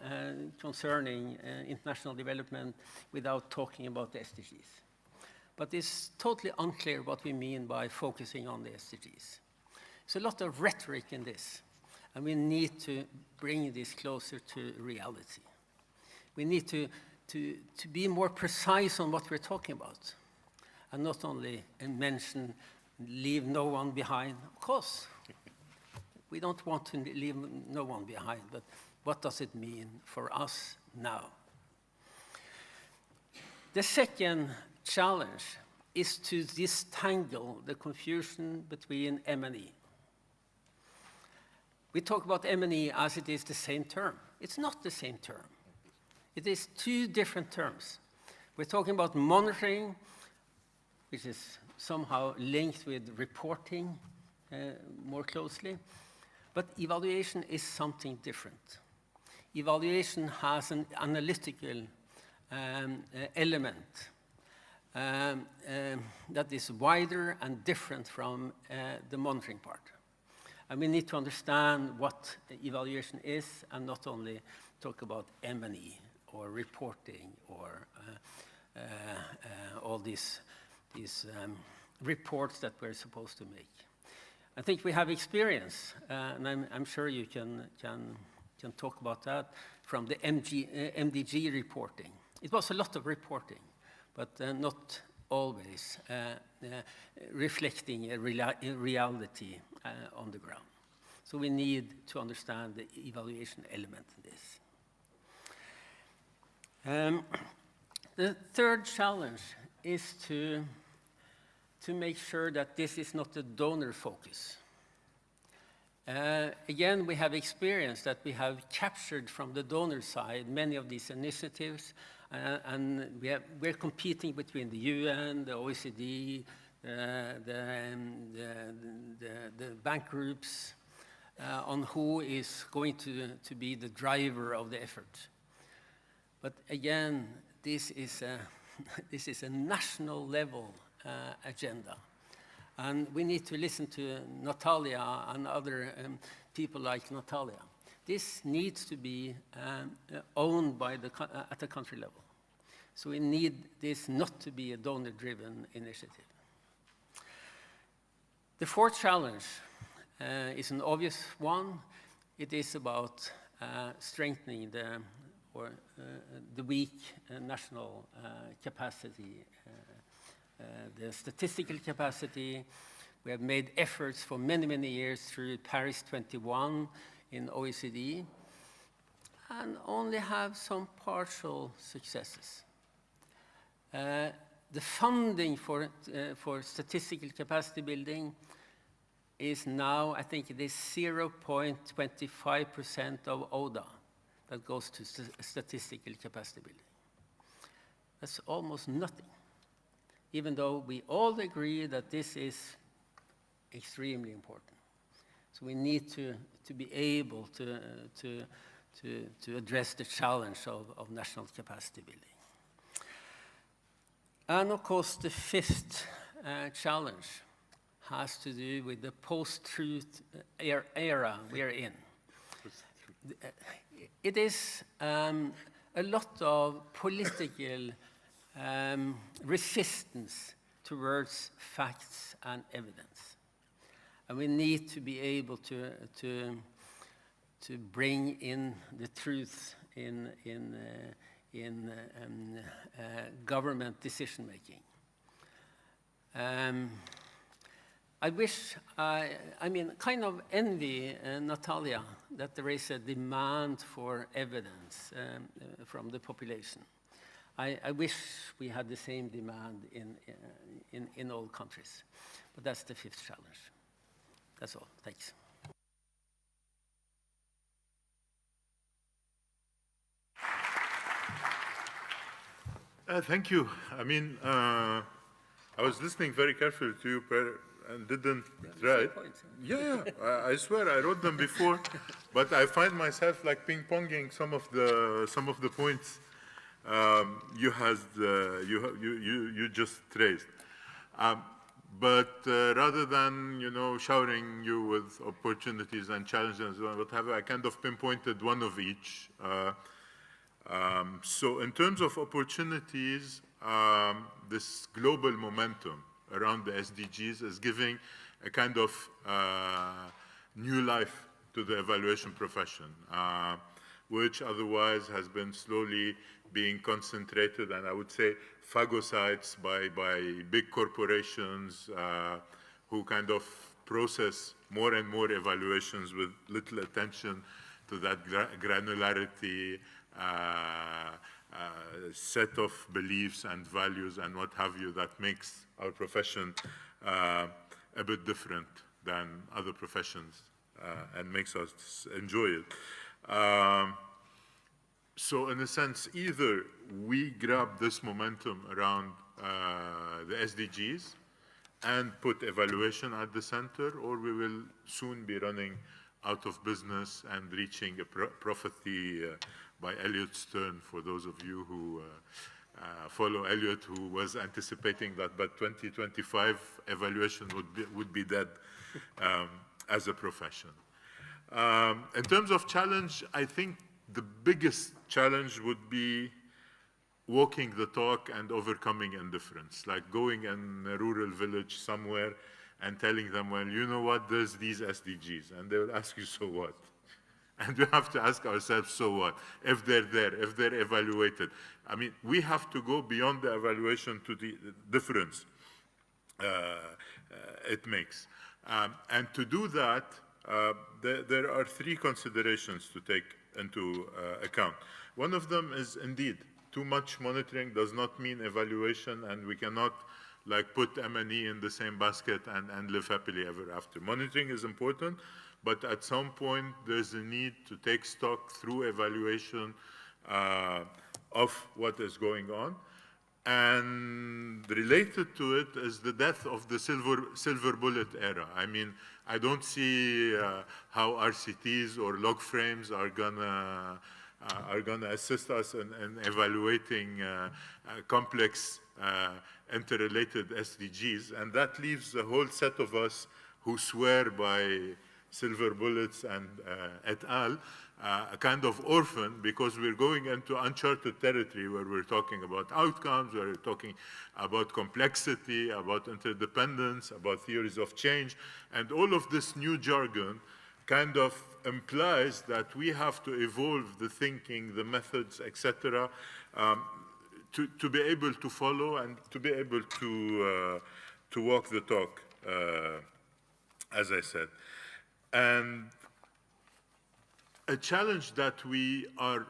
concerning international development without talking about the SDGs. But it's totally unclear what we mean by focusing on the SDGs. There's a lot of rhetoric in this, and we need to bring this closer to reality. We need to be more precise on what we're talking about, and not only mention leave no one behind. Of course, we don't want to leave no one behind, but what does it mean for us now? The second challenge is to disentangle the confusion between M&E. We talk about M&E as it is the same term. It's not the same term. It is two different terms. We're talking about monitoring, which is somehow linked with reporting more closely. But evaluation is something different. Evaluation has an analytical element that is wider and different from the monitoring part. And we need to understand what evaluation is and not only talk about M&E or reporting or all these reports that we're supposed to make. I think we have experience, and I'm sure you can talk about that from the MDG reporting. It was a lot of reporting, but not always reflecting a reality on the ground. So we need to understand the evaluation element in this. The third challenge is to make sure that this is not a donor focus. Again, we have experienced that we have captured from the donor side many of these initiatives, and we're competing between the UN, the OECD, the bank groups on who is going to be the driver of the effort. But again, this is a national level agenda. And we need to listen to Natalia and other people like Natalia. This needs to be owned by at the country level. So we need this not to be a donor-driven initiative. The fourth challenge is an obvious one. It is about strengthening the weak national capacity, the statistical capacity. We have made efforts for many, many years through Paris 21 in OECD, and only have some partial successes. The funding for statistical capacity building is now, I think it is 0.25% of ODA that goes to statistical capacity building. That's almost nothing. even though we all agree that this is extremely important. So we need to be able to address the challenge of national capacity building. And of course, the fifth challenge has to do with the post-truth era we're in. It is a lot of political resistance towards facts and evidence. And we need to be able to bring in the truth in government decision-making. I wish, I mean, kind of envy Natalia that there is a demand for evidence from the population. I wish we had the same demand in all countries. But that's the fifth challenge. That's all. Thanks. Thank you. I mean, I was listening very carefully to you, Per, and didn't write. Yeah, I swear I wrote them before, but I find myself like ping-ponging some of the points you just raised. But rather than showering you with opportunities and challenges and what have you, I kind of pinpointed one of each. So in terms of opportunities, this global momentum around the SDGs is giving a kind of new life to the evaluation profession, which otherwise has been slowly being concentrated and I would say phagocytes by big corporations who kind of process more and more evaluations with little attention to that granularity, set of beliefs and values and what have you that makes our profession a bit different than other professions and makes us enjoy it. So in a sense, either we grab this momentum around the SDGs and put evaluation at the center, or we will soon be running out of business and reaching a prophecy by Elliot Stern, for those of you who follow Elliot, who was anticipating that by 2025, evaluation would be dead as a profession. In terms of challenge, I think the biggest challenge would be walking the talk and overcoming indifference, like going in a rural village somewhere and telling them, well, you know what, there's these SDGs, and they will ask you, so what? And we have to ask ourselves, so what? If they're there, if they're evaluated. I mean, we have to go beyond the evaluation to the difference it makes. And to do that, there are three considerations to take into account. One of them is, indeed, too much monitoring does not mean evaluation, and we cannot like put M&E in the same basket and live happily ever after. Monitoring is important, but at some point there's a need to take stock through evaluation of what is going on. And related to it is the death of the silver bullet era. I mean, I don't see how RCTs or log frames are gonna assist us in evaluating complex interrelated SDGs, and that leaves a whole set of us who swear by silver bullets and et al. A kind of orphan, because we're going into uncharted territory where we're talking about outcomes, we're talking about complexity, about interdependence, about theories of change, and all of this new jargon kind of implies that we have to evolve the thinking, the methods, etc., to be able to follow and to be able to walk the talk, as I said. And a challenge that we are,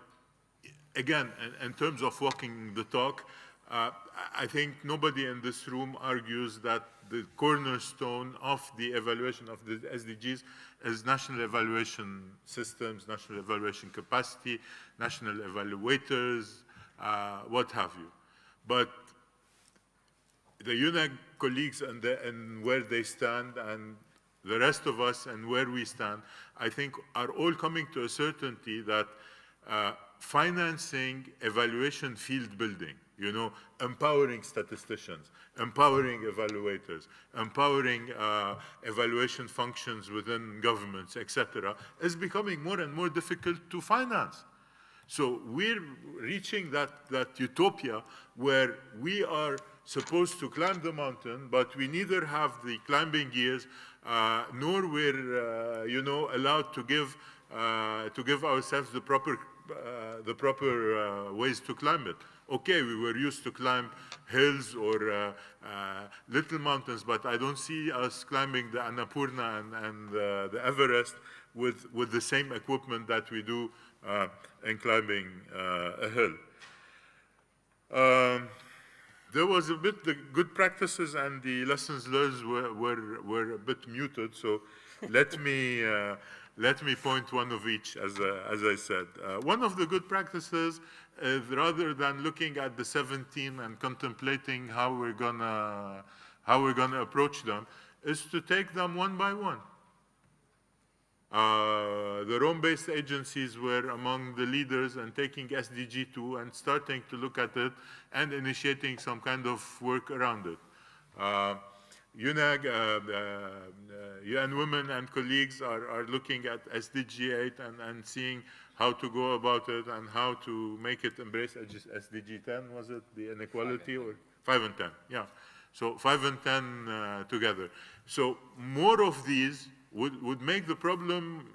again, in terms of walking the talk, I think nobody in this room argues that the cornerstone of the evaluation of the SDGs is national evaluation systems, national evaluation capacity, national evaluators, what have you. But the UNEG colleagues and where they stand, and the rest of us and where we stand, I think are all coming to a certainty that financing evaluation field building, empowering statisticians, empowering evaluators, empowering evaluation functions within governments, etc., is becoming more and more difficult to finance. So we're reaching that utopia where we are supposed to climb the mountain, but we neither have the climbing gears, nor we're, allowed to give ourselves the proper ways to climb it. Okay, we were used to climb hills or little mountains, but I don't see us climbing the Annapurna and the Everest with the same equipment that we do in climbing a hill. There was a bit, the good practices and the lessons learned were a bit muted, so let me point one of each, as I said. One of the good practices is, rather than looking at the 17 and contemplating how we're gonna approach them, is to take them one by one. The Rome-based agencies were among the leaders in taking SDG 2 and starting to look at it and initiating some kind of work around it. UNEG, UN Women and colleagues are looking at SDG 8 and seeing how to go about it and how to make it embrace SDG 10, was it the inequality? 5 and 10, yeah. So 5 and 10 together. So more of these would make the problem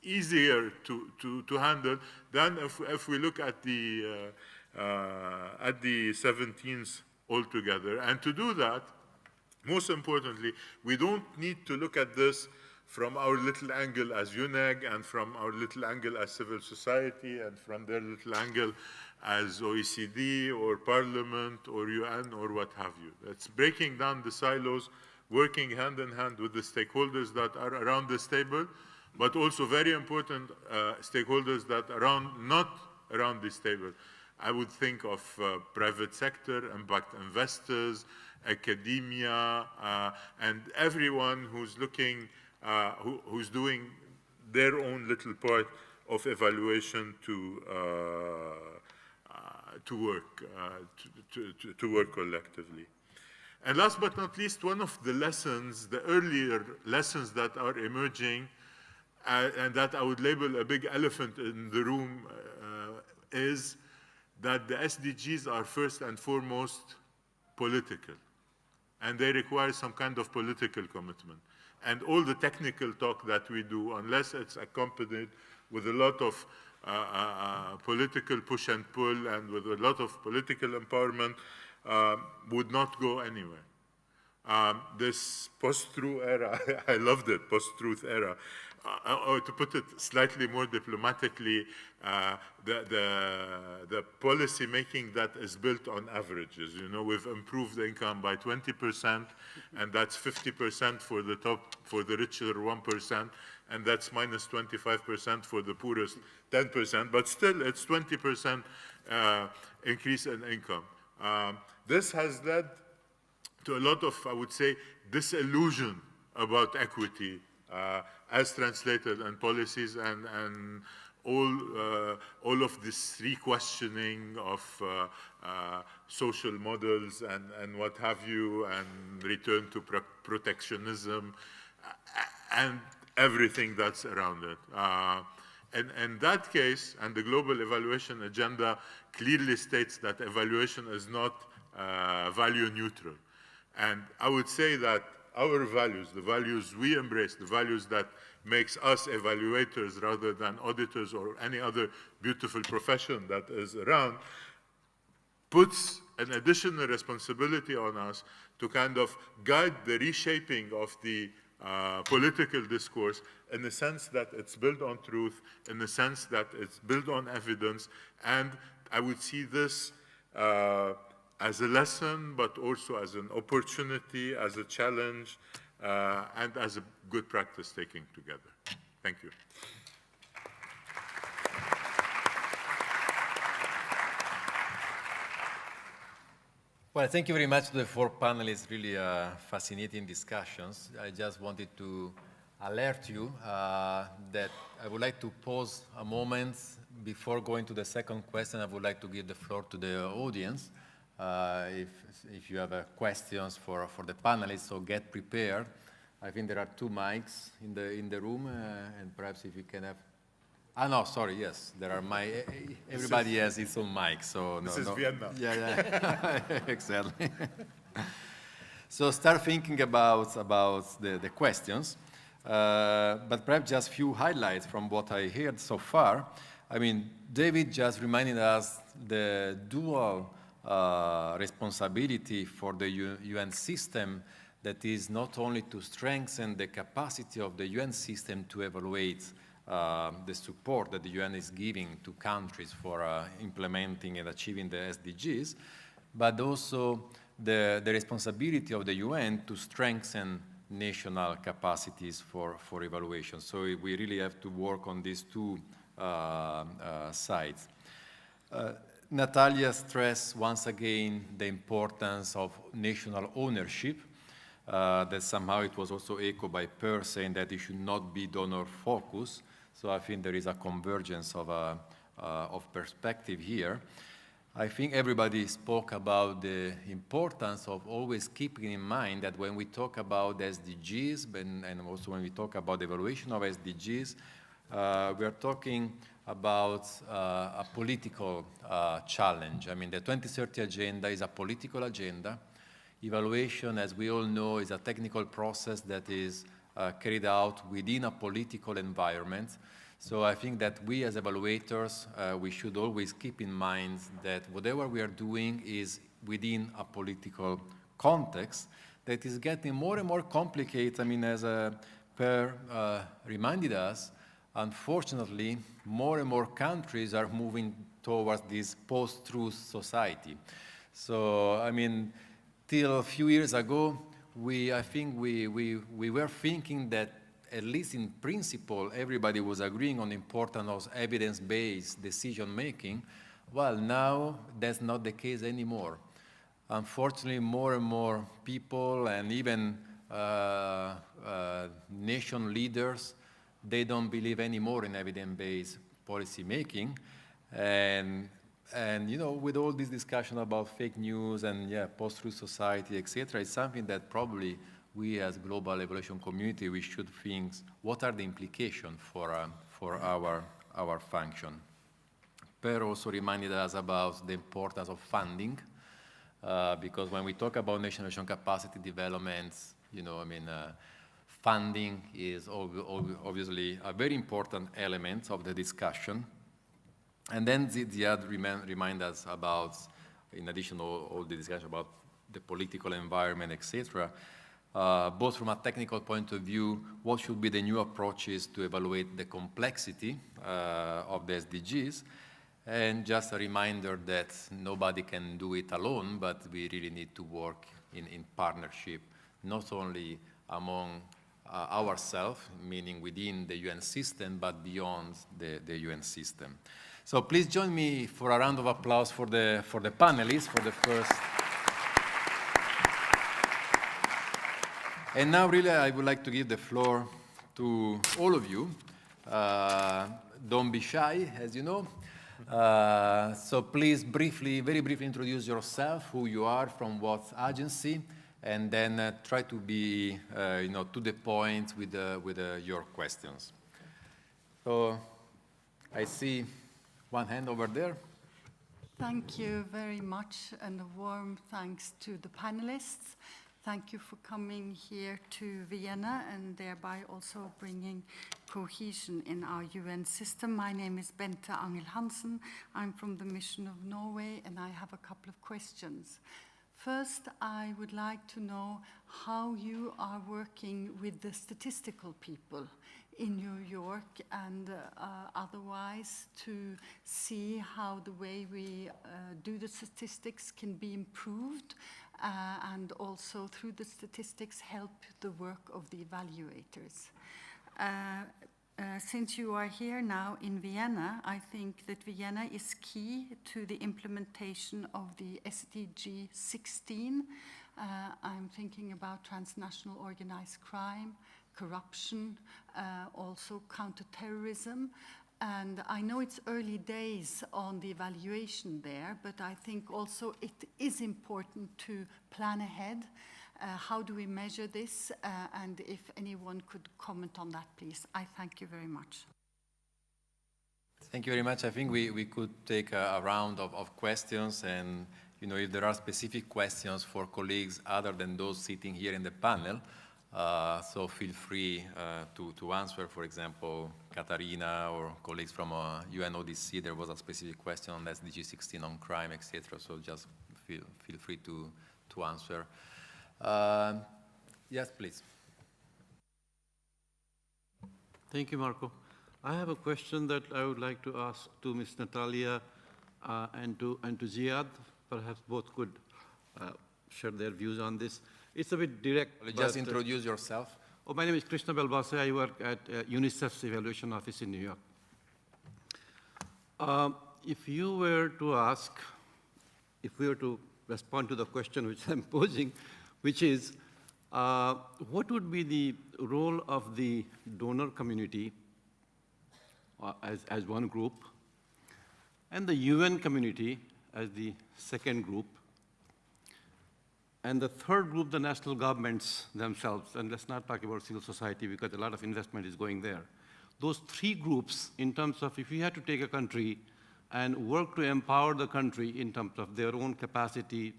easier to handle than if we look at the 17s altogether. And to do that, most importantly, we don't need to look at this from our little angle as UNEG and from our little angle as civil society and from their little angle as OECD or Parliament or UN or what have you. It's breaking down the silos, working hand in hand with the stakeholders that are around this table, but also very important stakeholders that are not around this table. I would think of private sector, impact investors, academia, and everyone who's looking, who's doing their own little part of evaluation to work collectively. And last but not least, one of the lessons, the earlier lessons that are emerging, and that I would label a big elephant in the room, is that the SDGs are first and foremost political. And they require some kind of political commitment. And all the technical talk that we do, unless it's accompanied with a lot of political push and pull and with a lot of political empowerment, would not go anywhere. This post-truth era, I loved it, post-truth era. Or to put it slightly more diplomatically, the policy making that is built on averages. We've improved income by 20%, and that's 50% for the richer 1%, and that's minus 25% for the poorest 10%, but still it's 20% increase in income. This has led to a lot of, I would say, disillusion about equity as translated in policies and all of this re-questioning of social models and what have you, and return to protectionism and everything that's around it. And in that case, and the global evaluation agenda clearly states that evaluation is not value neutral. And I would say that our values, the values we embrace, the values that makes us evaluators rather than auditors or any other beautiful profession that is around, puts an additional responsibility on us to kind of guide the reshaping of the political discourse in the sense that it's built on truth, in the sense that it's built on evidence, and I would see this as a lesson, but also as an opportunity, as a challenge, and as a good practice taken together. Thank you. Well, thank you very much to the four panelists, really fascinating discussions. I just wanted to alert you that I would like to pause a moment before going to the second question. I would like to give the floor to the audience. If you have questions for the panelists, so get prepared. I think there are 2 mics in the room, and perhaps if you can have. No, sorry, yes, there are everybody has its own mic, so This is Vienna. Yeah, exactly. So start thinking about the questions, but perhaps just few highlights from what I heard so far. I mean, David just reminded us the dual responsibility for the UN system, that is not only to strengthen the capacity of the UN system to evaluate the support that the UN is giving to countries for implementing and achieving the SDGs, but also the responsibility of the UN to strengthen national capacities for evaluation. So we really have to work on these 2 sides. Natalia stressed once again the importance of national ownership, that somehow it was also echoed by Per saying that it should not be donor-focused. So I think there is a convergence of perspective here. I think everybody spoke about the importance of always keeping in mind that when we talk about SDGs, and also when we talk about the evaluation of SDGs, we are talking about a political challenge. I mean, the 2030 agenda is a political agenda. Evaluation, as we all know, is a technical process that is carried out within a political environment. So I think that we as evaluators, we should always keep in mind that whatever we are doing is within a political context that is getting more and more complicated. I mean, as Per reminded us, unfortunately, more and more countries are moving towards this post-truth society. So, I mean, till a few years ago, I think we were thinking that, at least in principle, everybody was agreeing on the importance of evidence-based decision-making. Well, now that's not the case anymore. Unfortunately, more and more people and even nation leaders, they don't believe anymore in evidence-based policy-making. And you know, with all this discussion about fake news and post-truth society, etc., it's something that probably we as global evaluation community, we should think, what are the implications for our function? Per also reminded us about the importance of funding, because when we talk about national capacity development, you know, I mean, funding is obviously a very important element of the discussion. And then the other remind us about, in addition to all the discussion about the political environment, etc., both from a technical point of view, what should be the new approaches to evaluate the complexity of the SDGs, and just a reminder that nobody can do it alone, but we really need to work in partnership, not only among ourselves, meaning within the UN system, but beyond the UN system. So please join me for a round of applause for the panelists for the first. And now really I would like to give the floor to all of you. Don't be shy, as you know. So please very briefly introduce yourself, who you are, from what agency, and then try to be you know, to the point with your questions. So I see one hand over there. Thank you very much, and a warm thanks to the panelists. Thank you for coming here to Vienna and thereby also bringing cohesion in our UN system. My name is Bente Angel-Hansen. I'm from the Mission of Norway, and I have a couple of questions. First, I would like to know how you are working with the statistical people in New York and otherwise to see how the way we do the statistics can be improved and also through the statistics help the work of the evaluators. since you are here now in Vienna, I think that Vienna is key to the implementation of the SDG 16. I'm thinking about transnational organized crime, corruption, also counterterrorism. And I know it's early days on the evaluation there, but I think also it is important to plan ahead. How do we measure this? And if anyone could comment on that, please. I thank you very much. Thank you very much. I think we could take a round of questions, and if there are specific questions for colleagues other than those sitting here in the panel, so feel free to answer. For example, Katarina or colleagues from UNODC, there was a specific question on SDG 16 on crime, etc. So just feel free to answer. Yes, please. Thank you, Marco. I have a question that I would like to ask to Ms. Natalia and to Ziad. Perhaps both could share their views on this. It's a bit direct. Just introduce yourself. Oh, my name is Krishna Belbase. I work at UNICEF's Evaluation Office in New York. If you were to ask, if we were to respond to the question which I'm posing, which is, what would be the role of the donor community as one group, and the UN community as the second group, and the third group, the national governments themselves, and let's not talk about civil society because a lot of investment is going there. Those three groups, in terms of if you had to take a country and work to empower the country in terms of their own capacity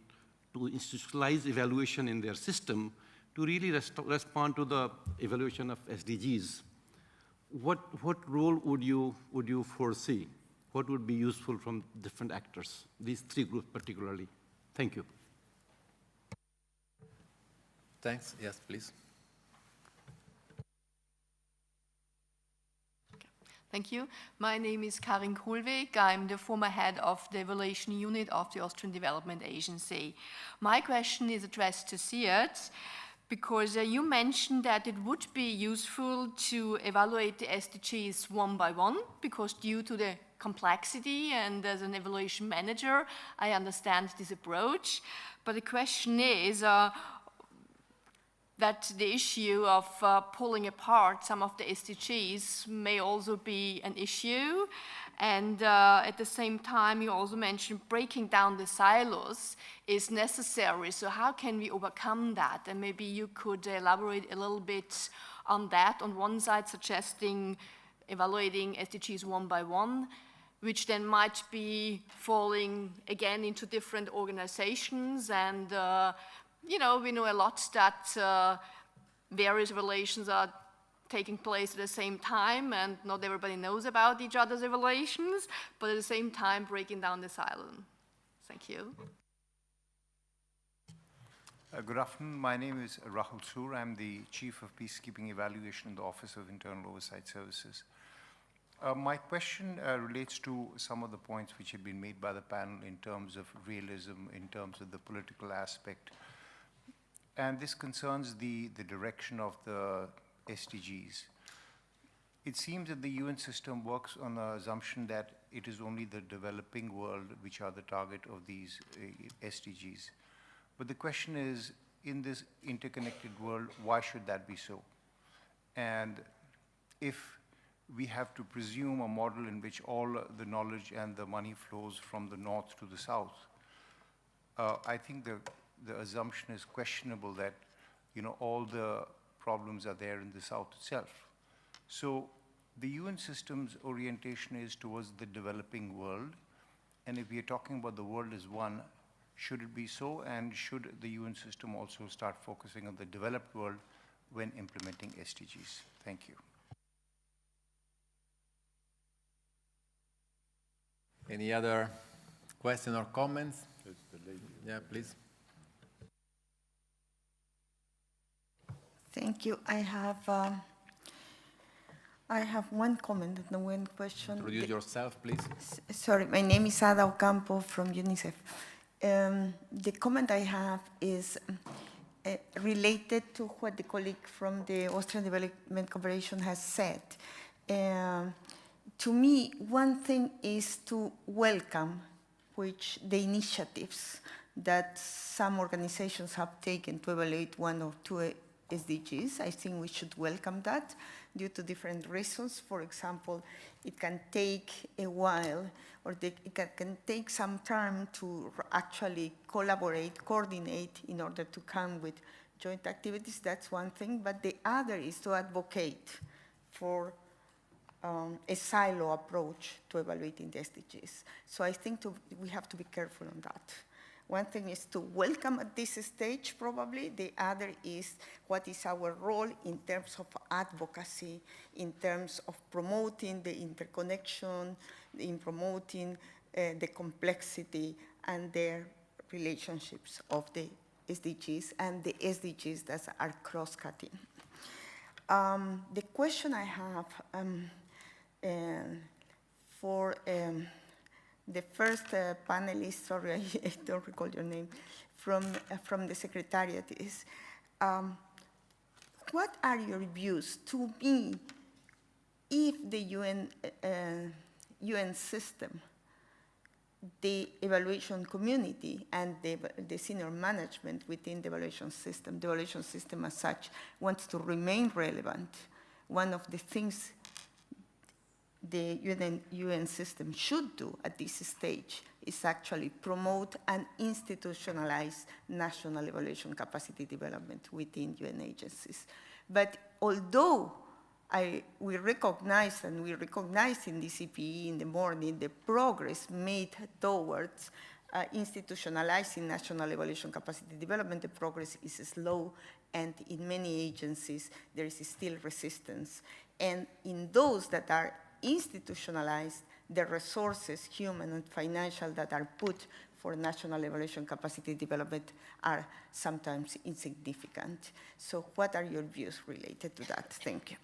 to institutionalize evaluation in their system, to really respond to the evaluation of SDGs, what role would you foresee? What would be useful from different actors, these three groups particularly? Thank you. Thanks. Yes, please. Thank you. My name is Karin Kohlweg. I'm the former head of the evaluation unit of the Austrian Development Agency. My question is addressed to Ziad, because you mentioned that it would be useful to evaluate the SDGs one by one, because due to the complexity, and as an evaluation manager, I understand this approach. But the question is, that the issue of pulling apart some of the SDGs may also be an issue. And at the same time, you also mentioned breaking down the silos is necessary. So how can we overcome that? And maybe you could elaborate a little bit on that. On one side, suggesting evaluating SDGs one by one, which then might be falling again into different organizations. And we know a lot that various relations are taking place at the same time, and not everybody knows about each other's evaluations, but at the same time breaking down the silo. Thank you. Good afternoon. My name is Rahul Soor. I'm the Chief of Peacekeeping Evaluation in the Office of Internal Oversight Services. My question relates to some of the points which have been made by the panel in terms of realism, in terms of the political aspect. And this concerns the direction of the SDGs. It seems that the UN system works on the assumption that it is only the developing world which are the target of these SDGs. But the question is, in this interconnected world, why should that be so? And if we have to presume a model in which all the knowledge and the money flows from the north to the south, I think the assumption is questionable that all the problems are there in the south itself. So the UN system's orientation is towards the developing world, and if we are talking about the world as one, should it be so, and should the UN system also start focusing on the developed world when implementing SDGs? Thank you. Any other question or comments? Yeah, please. Thank you. I have one comment and one question. Introduce yourself, please. Sorry, my name is Ada Ocampo from UNICEF. The comment I have is related to what the colleague from the Austrian Development Cooperation has said. To me, one thing is to welcome the initiatives that some organizations have taken to evaluate one or two SDGs. I think we should welcome that due to different reasons. For example, it can take a while, or it can take some time to actually collaborate, coordinate in order to come with joint activities. That's one thing. But the other is to advocate for a silo approach to evaluating the SDGs. So I think we have to be careful on that. One thing is to welcome at this stage, probably. The other is what is our role in terms of advocacy, in terms of promoting the interconnection, in promoting the complexity and their relationships of the SDGs and the SDGs that are cross-cutting. The question I have for the first panelist, sorry, I don't recall your name, from the Secretariat is, what are your views? To me, if the UN system, the evaluation community, and the senior management within the evaluation system as such wants to remain relevant, one of the things the UN system should do at this stage is actually promote and institutionalize national evaluation capacity development within UN agencies. But although we recognize in the CPE in the morning the progress made towards institutionalizing national evaluation capacity development, the progress is slow, and in many agencies there is still resistance. And in those that are institutionalized, the resources, human and financial, that are put for national evaluation capacity development are sometimes insignificant. So what are your views related to that? Thank you.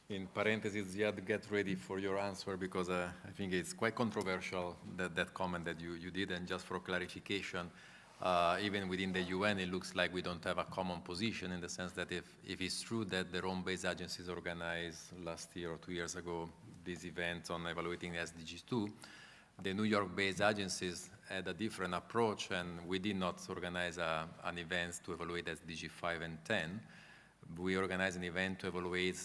In parentheses, Ziad, get ready for your answer, because I think it's quite controversial, that comment that you did. And just for clarification, even within the UN, it looks like we don't have a common position, in the sense that if it's true that the Rome-based agencies organized last year or 2 years ago these events on evaluating SDGs 2, the New York-based agencies had a different approach, and we did not organize an event to evaluate SDG 5 and 10. We organized an event to evaluate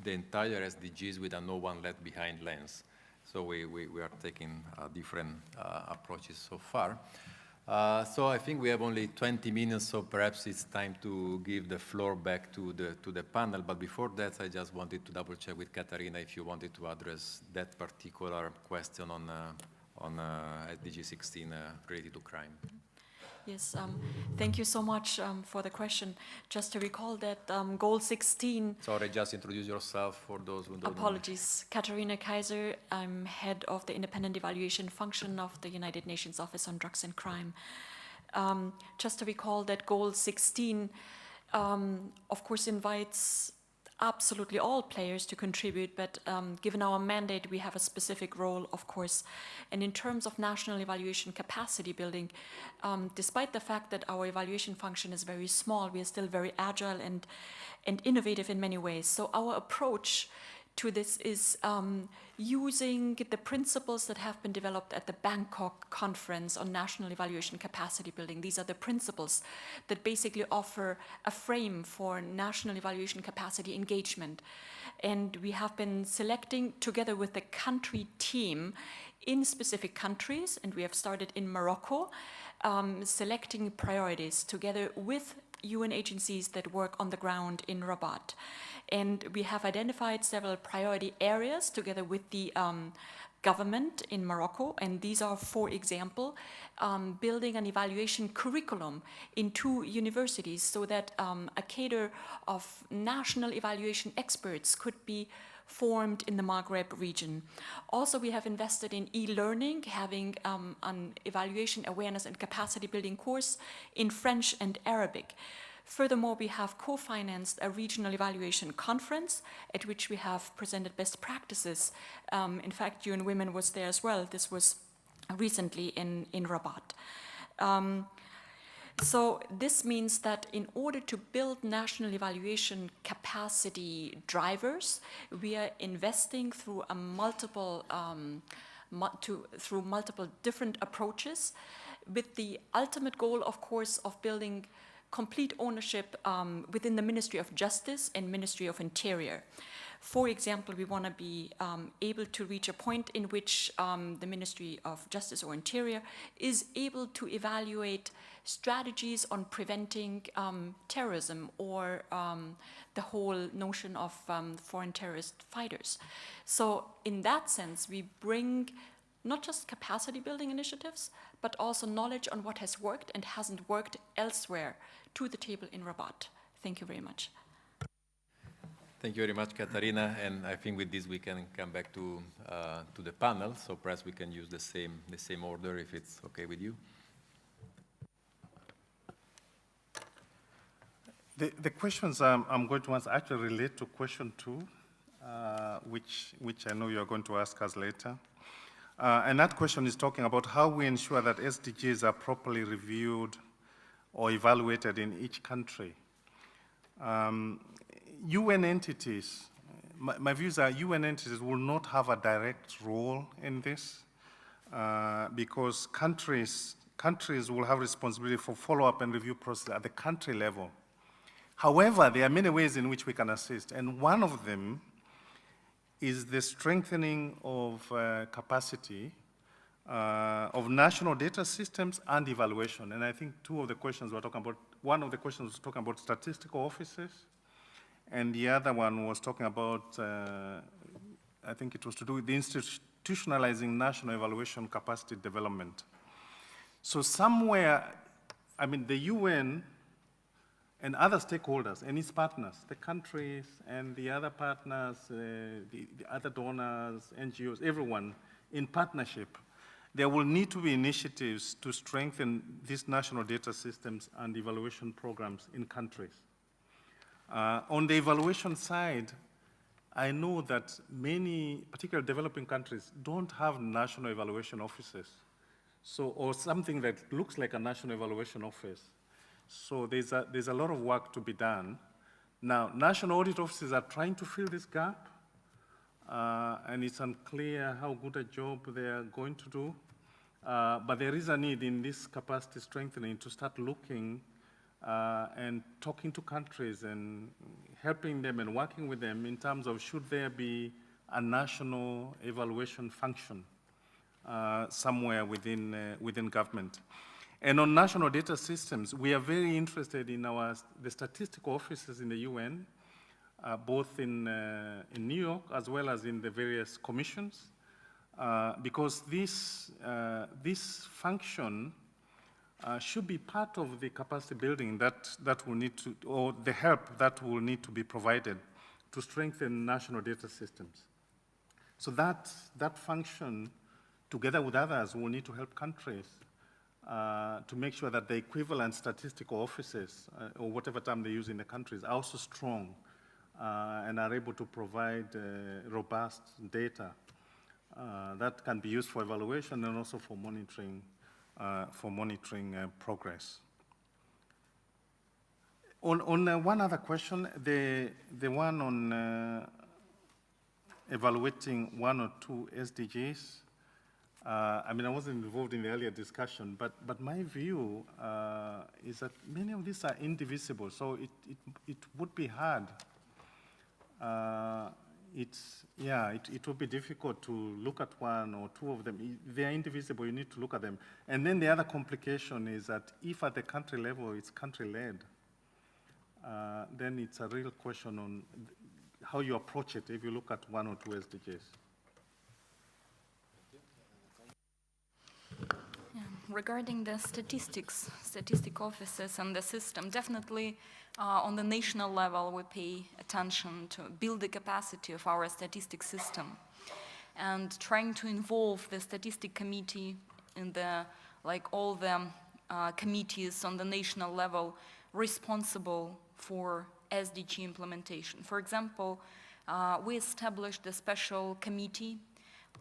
the entire SDGs with a no one left behind lens. So we are taking different approaches so far. So I think we have only 20 minutes, so perhaps it's time to give the floor back to the panel. But before that, I just wanted to double check with Katarina if you wanted to address that particular question on SDG 16 related to crime. Yes, thank you so much for the question. Just to recall that goal 16... Sorry, just introduce yourself for those who don't know. Apologies. Katarina Kaiser, I'm head of the Independent Evaluation Function of the United Nations Office on Drugs and Crime. Just to recall that goal 16, of course, invites absolutely all players to contribute, but given our mandate, we have a specific role, of course. And in terms of national evaluation capacity building, despite the fact that our evaluation function is very small, we are still very agile and innovative in many ways. So our approach to this is using the principles that have been developed at the Bangkok Conference on National Evaluation Capacity Building. These are the principles that basically offer a frame for national evaluation capacity engagement. And we have been selecting, together with the country team in specific countries, and we have started in Morocco, selecting priorities together with UN agencies that work on the ground in Rabat. And we have identified several priority areas together with the government in Morocco, and these are, for example, building an evaluation curriculum in 2 universities so that a cadre of national evaluation experts could be formed in the Maghreb region. Also, we have invested in e-learning, having an evaluation awareness and capacity building course in French and Arabic. Furthermore, we have co-financed a regional evaluation conference at which we have presented best practices. In fact, UN Women was there as well. This was recently in Rabat. So this means that in order to build national evaluation capacity drivers, we are investing through multiple different approaches, with the ultimate goal, of course, of building complete ownership within the Ministry of Justice and Ministry of Interior. For example, we want to be able to reach a point in which the Ministry of Justice or Interior is able to evaluate strategies on preventing terrorism or the whole notion of foreign terrorist fighters. So in that sense, we bring not just capacity building initiatives, but also knowledge on what has worked and hasn't worked elsewhere to the table in Rabat. Thank you very much. Thank you very much, Katarina. And I think with this we can come back to the panel. So perhaps we can use the same order if it's okay with you. The questions I'm going to answer actually relate to question 2, which I know you're going to ask us later. And that question is talking about how we ensure that SDGs are properly reviewed or evaluated in each country. UN entities, my views are UN entities will not have a direct role in this because countries will have responsibility for follow-up and review process at the country level. However, there are many ways in which we can assist, and one of them is the strengthening of capacity of national data systems and evaluation. And I think two of the questions we're talking about, one of the questions was talking about statistical offices, and the other one was talking about, I think it was to do with the institutionalizing national evaluation capacity development. So somewhere, I mean, the UN and other stakeholders and its partners, the countries and the other partners, the other donors, NGOs, everyone in partnership, there will need to be initiatives to strengthen these national data systems and evaluation programs in countries. On the evaluation side, I know that many, particularly developing countries, don't have national evaluation offices, so, or something that looks like a national evaluation office. So there's a lot of work to be done. Now, national audit offices are trying to fill this gap, and it's unclear how good a job they are going to do. But there is a need in this capacity strengthening to start looking and talking to countries and helping them and working with them in terms of should there be a national evaluation function somewhere within government. And on national data systems, we are very interested in the statistical offices in the UN, both in New York as well as in the various commissions, because this function should be part of the capacity building that will need to, or the help that will need to be provided to strengthen national data systems. So that function, together with others, will need to help countries to make sure that the equivalent statistical offices, or whatever term they use in the countries, are also strong and are able to provide robust data that can be used for evaluation and also for monitoring progress. On one other question, the one on evaluating 1 or 2 SDGs, I mean, I wasn't involved in the earlier discussion, but my view is that many of these are indivisible, so it would be hard. It would be difficult to look at 1 or 2 of them. They are indivisible, you need to look at them. And then the other complication is that if at the country level it's country-led, then it's a real question on how you approach it if you look at 1 or 2 SDGs. Regarding the statistic offices and the system, definitely on the national level we pay attention to build the capacity of our statistics system and trying to involve the statistic committee in all the committees on the national level responsible for SDG implementation. For example, we established a special committee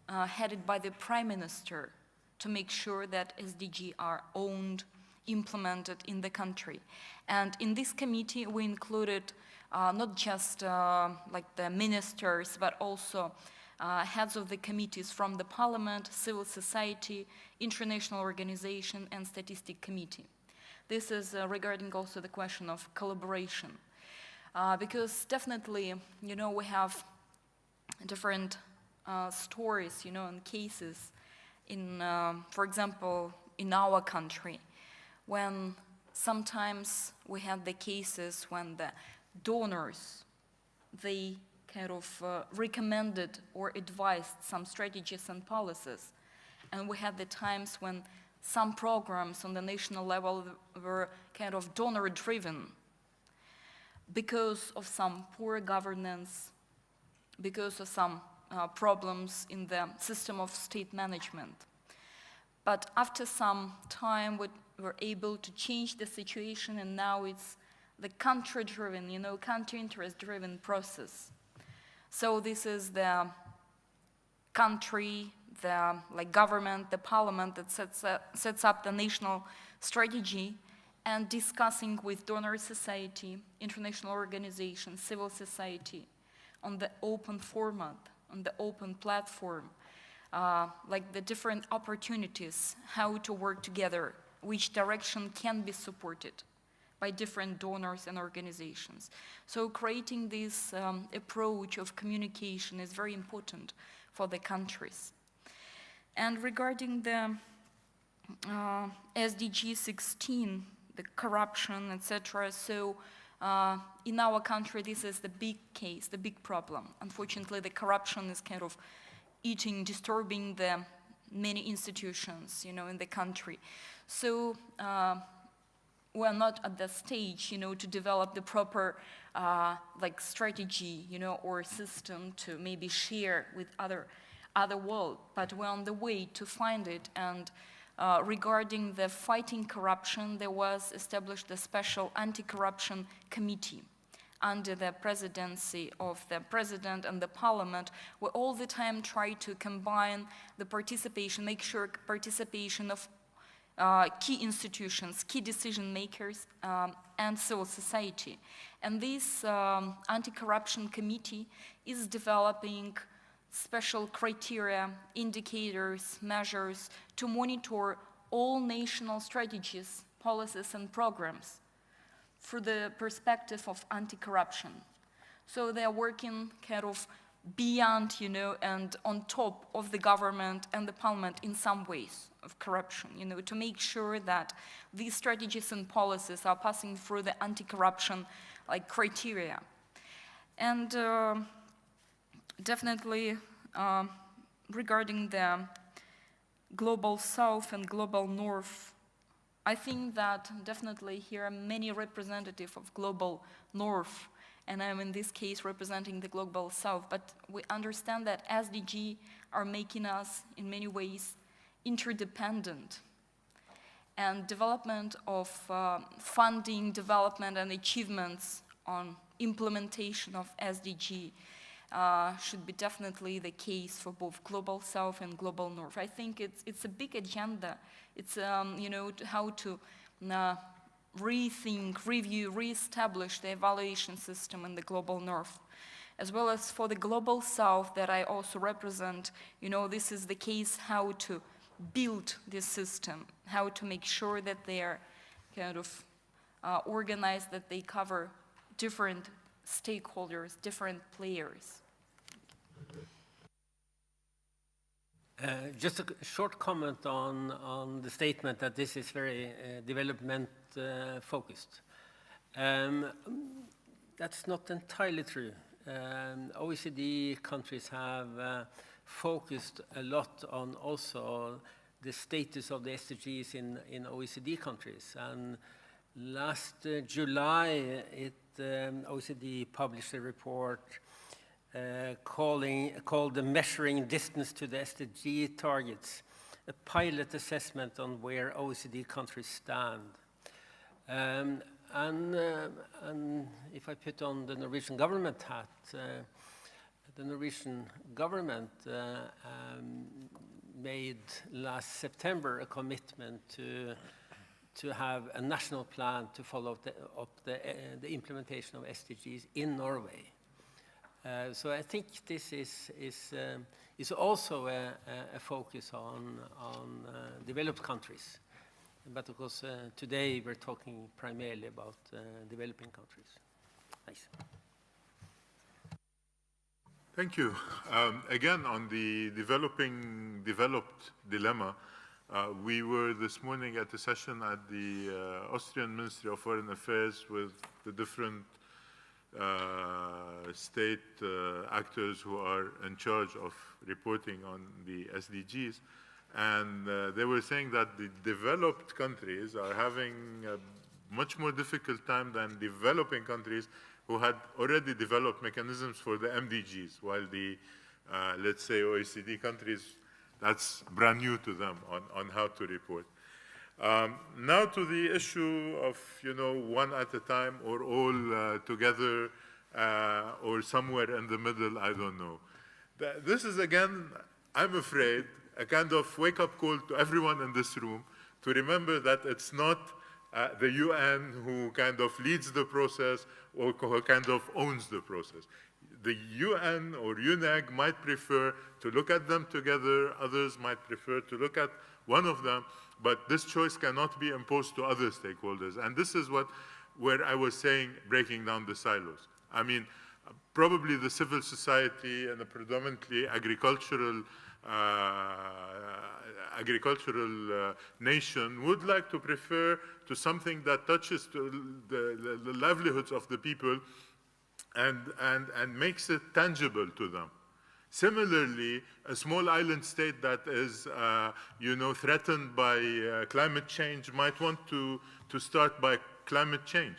headed by the Prime Minister to make sure that SDGs are owned implemented in the country. And in this committee, we included not just like the ministers, but also heads of the committees from the parliament, civil society, international organization, and statistic committee. This is regarding also the question of collaboration. Because definitely, you know, we have different stories, you know, and cases in, for example, in our country, when sometimes we had the cases when the donors, they kind of recommended or advised some strategies and policies. And we had the times when some programs on the national level were kind of donor-driven because of some poor governance, because of some problems in the system of state management. But after some time, we were able to change the situation, and now it's the country-driven, you know, country interest-driven process. So this is the country, the government, the parliament that sets up the national strategy and discussing with donor society, international organizations, civil society on the open format, on the open platform, like the different opportunities, how to work together, which direction can be supported by different donors and organizations. So creating this approach of communication is very important for the countries. And regarding the SDG 16, the corruption, etc., so in our country, this is the big case, the big problem. Unfortunately, the corruption is kind of disturbing the many institutions, you know, in the country. So we're not at the stage, you know, to develop the proper like strategy, you know, or system to maybe share with other world, but we're on the way to find it. And regarding the fighting corruption, there was established a special anti-corruption committee under the presidency of the president and the parliament. We all the time try to combine the participation, make sure participation of key institutions, key decision makers, and civil society. And this anti-corruption committee is developing special criteria, indicators, measures to monitor all national strategies, policies, and programs through the perspective of anti-corruption. So they are working kind of beyond, you know, and on top of the government and the parliament in some ways of corruption, you know, to make sure that these strategies and policies are passing through the anti-corruption like criteria. And definitely regarding the global south and global north, I think that definitely here are many representatives of global north, and I'm in this case representing the global south, but we understand that SDG are making us in many ways interdependent. And development of funding, development and achievements on implementation of SDG should be definitely the case for both global south and global north. I think it's a big agenda. It's you know, how to rethink, review, reestablish the evaluation system in the global north, as well as for the global south that I also represent. You know, this is the case how to build this system, how to make sure that they are kind of organized, that they cover different stakeholders, different players. Just a short comment on the statement that this is very development focused. That's not entirely true. OECD countries have focused a lot on also the status of the SDGs in OECD countries. And last July, OECD published a report called the Measuring Distance to the SDG Targets, a pilot assessment on where OECD countries stand. And if I put on the Norwegian government hat, the Norwegian government made last September a commitment to have a national plan to follow up the implementation of SDGs in Norway. So I think this is also a focus on developed countries. But of course, today we're talking primarily about developing countries. Thanks. Thank you. Again, on the developed dilemma, we were this morning at a session at the Austrian Ministry of Foreign Affairs with the different state actors who are in charge of reporting on the SDGs. And they were saying that the developed countries are having a much more difficult time than developing countries who had already developed mechanisms for the MDGs, while the, let's say, OECD countries, that's brand new to them on how to report. Now to the issue of, one at a time or all together or somewhere in the middle, I don't know. This is, again, I'm afraid, a kind of wake-up call to everyone in this room to remember that it's not the UN who kind of leads the process or who kind of owns the process. The UN or UNEG might prefer to look at them together, others might prefer to look at one of them, but this choice cannot be imposed to other stakeholders. And this is where I was saying breaking down the silos. I mean, probably the civil society and the predominantly agricultural nation would like to prefer to something that touches the livelihoods of the people and makes it tangible to them. Similarly, a small island state that is, threatened by climate change might want to start by climate change.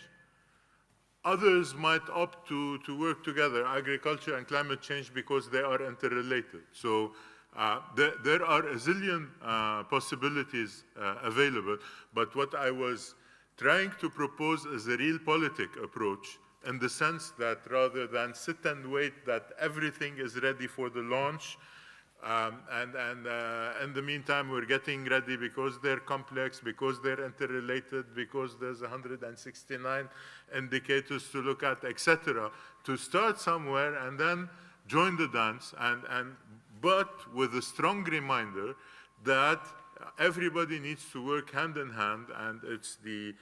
Others might opt to work together, agriculture and climate change, because they are interrelated. So there are a zillion possibilities available, but what I was trying to propose is a realpolitik approach, in the sense that rather than sit and wait that everything is ready for the launch, and in the meantime we're getting ready because they're complex, because they're interrelated, because there's 169 indicators to look at, etc., to start somewhere and then join the dance, but with a strong reminder that everybody needs to work hand in hand, and it's the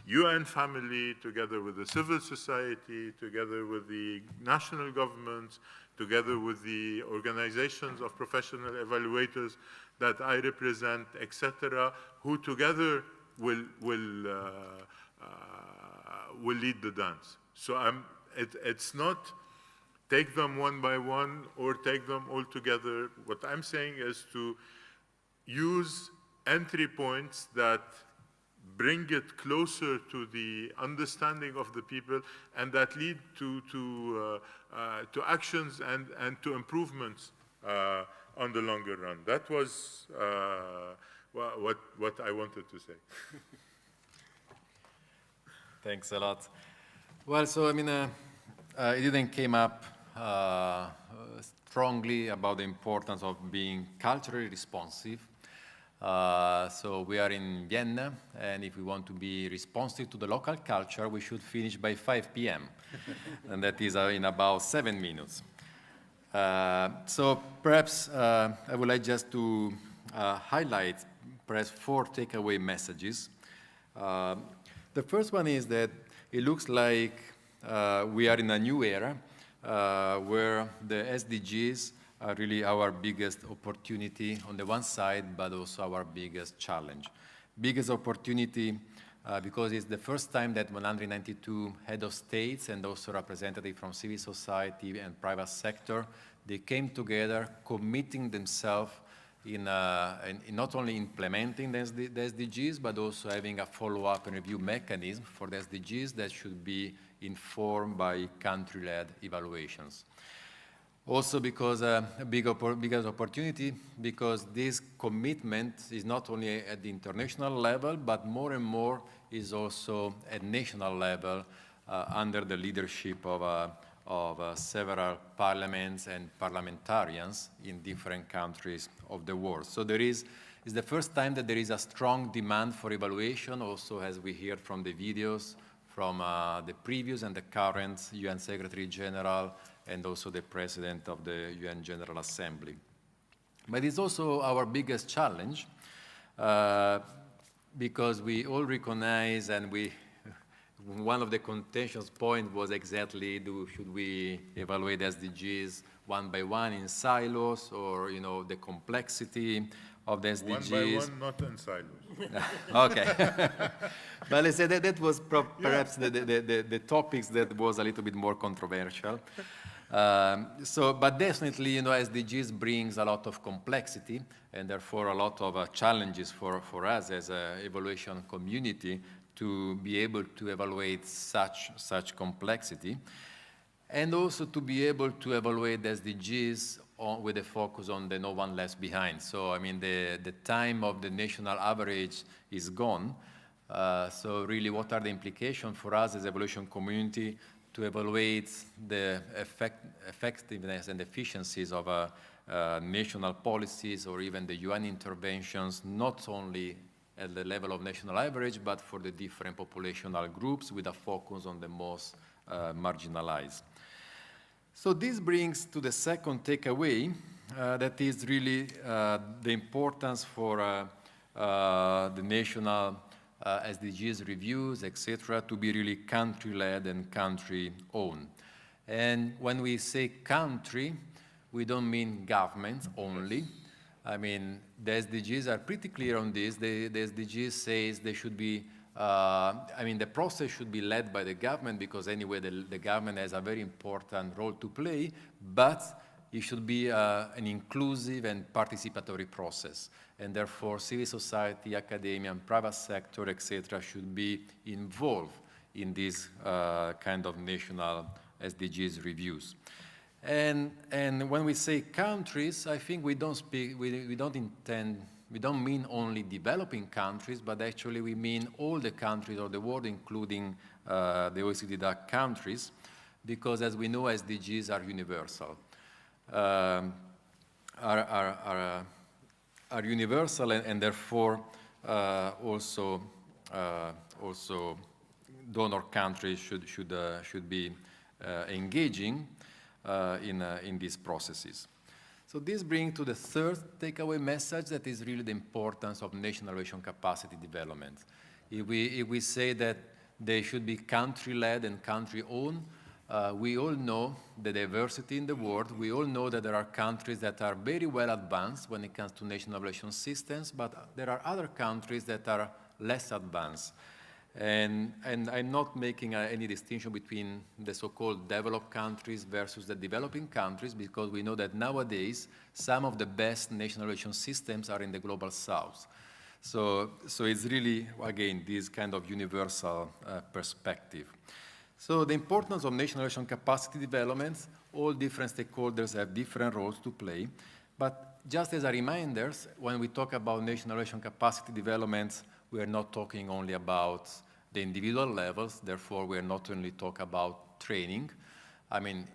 UN family, together with the civil society, together with the national governments, together with the organizations of professional evaluators that I represent, etc., who together will lead the dance. So it's not take them one by one or take them all together. What I'm saying is to use entry points that bring it closer to the understanding of the people and that lead to actions and to improvements on the longer run. That was what I wanted to say. Thanks a lot. Well, so I mean, it didn't came up strongly about the importance of being culturally responsive. So we are in Vienna, and if we want to be responsive to the local culture, we should finish by 5 p.m. and that is in about 7 minutes. So perhaps I would like just to highlight perhaps 4 takeaway messages. The first one is that it looks like we are in a new era where the SDGs are really our biggest opportunity on the one side, but also our biggest challenge. Biggest opportunity because it's the first time that 192 head of states and also representatives from civil society and private sector, they came together committing themselves in not only implementing the SDGs, but also having a follow-up and review mechanism for the SDGs that should be informed by country-led evaluations. Also because biggest opportunity, because this commitment is not only at the international level, but more and more is also at national level under the leadership of several parliaments and parliamentarians in different countries of the world. So there is It's the first time that there is a strong demand for evaluation, also as we heard from the videos, from the previous and the current UN Secretary General, and also the President of the UN General Assembly. But it's also our biggest challenge, because we all recognize, and one of the contentious points was exactly, should we evaluate SDGs one by one in silos, or the complexity of the SDGs? One by one, not in silos. Okay. But let's say that was perhaps the topics that was a little bit more controversial. But definitely, SDGs brings a lot of complexity, and therefore a lot of challenges for us as an evaluation community to be able to evaluate such complexity, and also to be able to evaluate SDGs with a focus on the no one left behind. So, I mean, the time of the national average is gone. So really, what are the implications for us as evaluation community to evaluate the effectiveness and efficiencies of national policies or even the UN interventions, not only at the level of national average, but for the different populational groups with a focus on the most marginalized. So this brings to the second takeaway, that is really the importance for the national SDGs reviews, etc., to be really country-led and country-owned. And when we say country, we don't mean government only. I mean, the SDGs are pretty clear on this. The SDGs says they should be, the process should be led by the government, because anyway, the government has a very important role to play, but it should be an inclusive and participatory process. And therefore, civil society, academia, and private sector, etc., should be involved in these kind of national SDGs reviews. And when we say countries, I think we don't mean only developing countries, but actually we mean all the countries of the world, including the OECD DAC countries, because as we know, SDGs are universal. Are universal, and therefore also donor countries should be engaging in these processes. So this brings to the third takeaway message, that is really the importance of national evaluation capacity development. If we say that they should be country-led and country-owned, we all know the diversity in the world. We all know that there are countries that are very well advanced when it comes to national evaluation systems, but there are other countries that are less advanced. And I'm not making any distinction between the so-called developed countries versus the developing countries, because we know that nowadays some of the best national evaluation systems are in the global south. So it's really, again, this kind of universal perspective. So the importance of national evaluation capacity development, all different stakeholders have different roles to play. But just as a reminder, when we talk about national evaluation capacity development, we are not talking only about the individual levels. Therefore, we are not only talking about training. I mean,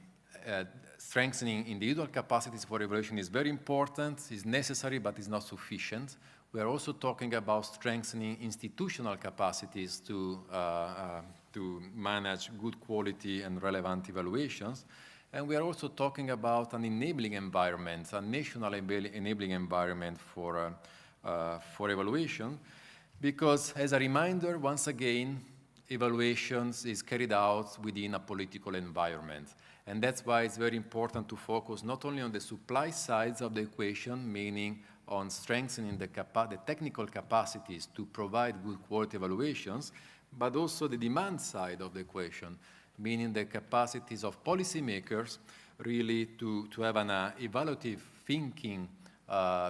strengthening individual capacities for evaluation is very important, is necessary, but is not sufficient. We are also talking about strengthening institutional capacities to manage good quality and relevant evaluations. And we are also talking about an enabling environment, a national enabling environment for evaluation. Because, as a reminder, once again, evaluations is carried out within a political environment. And that's why it's very important to focus not only on the supply sides of the equation, meaning on strengthening the technical capacities to provide good quality evaluations, but also the demand side of the equation, meaning the capacities of policymakers really to have an evaluative thinking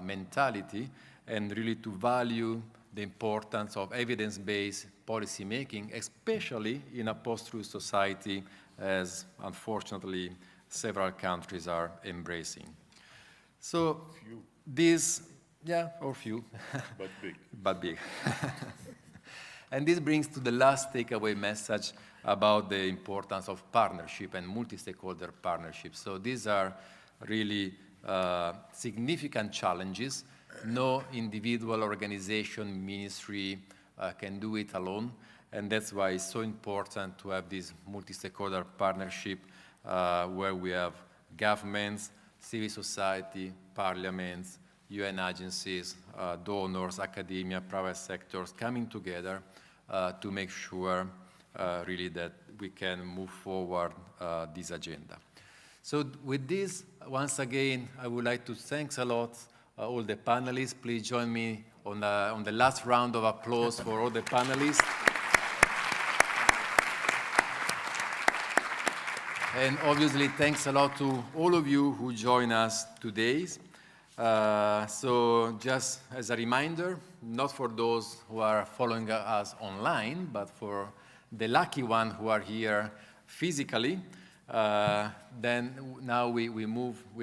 mentality, and really to value the importance of evidence-based policy making, especially in a post-truth society, as unfortunately several countries are embracing. So this, or few. But big. But big. And this brings to the last takeaway message about the importance of partnership and multi-stakeholder partnerships. So these are really significant challenges. No individual organization, ministry can do it alone, and that's why it's so important to have this multi-stakeholder partnership where we have governments, civil society, parliaments, UN agencies, donors, academia, private sectors coming together to make sure really that we can move forward this agenda. So with this, once again, I would like to thank a lot all the panelists. Please join me on the last round of applause for all the panelists. And obviously, thanks a lot to all of you who join us today. So just as a reminder, not for those who are following us online, but for the lucky ones who are here physically, then now we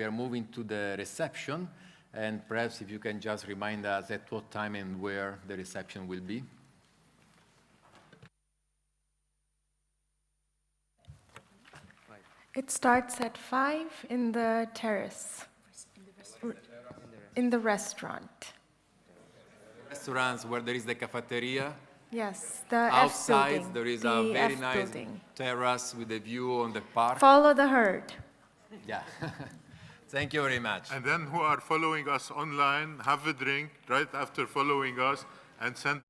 are moving to the reception, and perhaps if you can just remind us at what time and where the reception will be. It starts at 5 in the terrace, in the restaurant. Restaurants where there is the cafeteria. Yes, the outside F building. there is the a very F nice building. terrace with a view on the park. Follow the herd. Yeah. Thank you very much. And then who are following us online, have a drink right after following us and send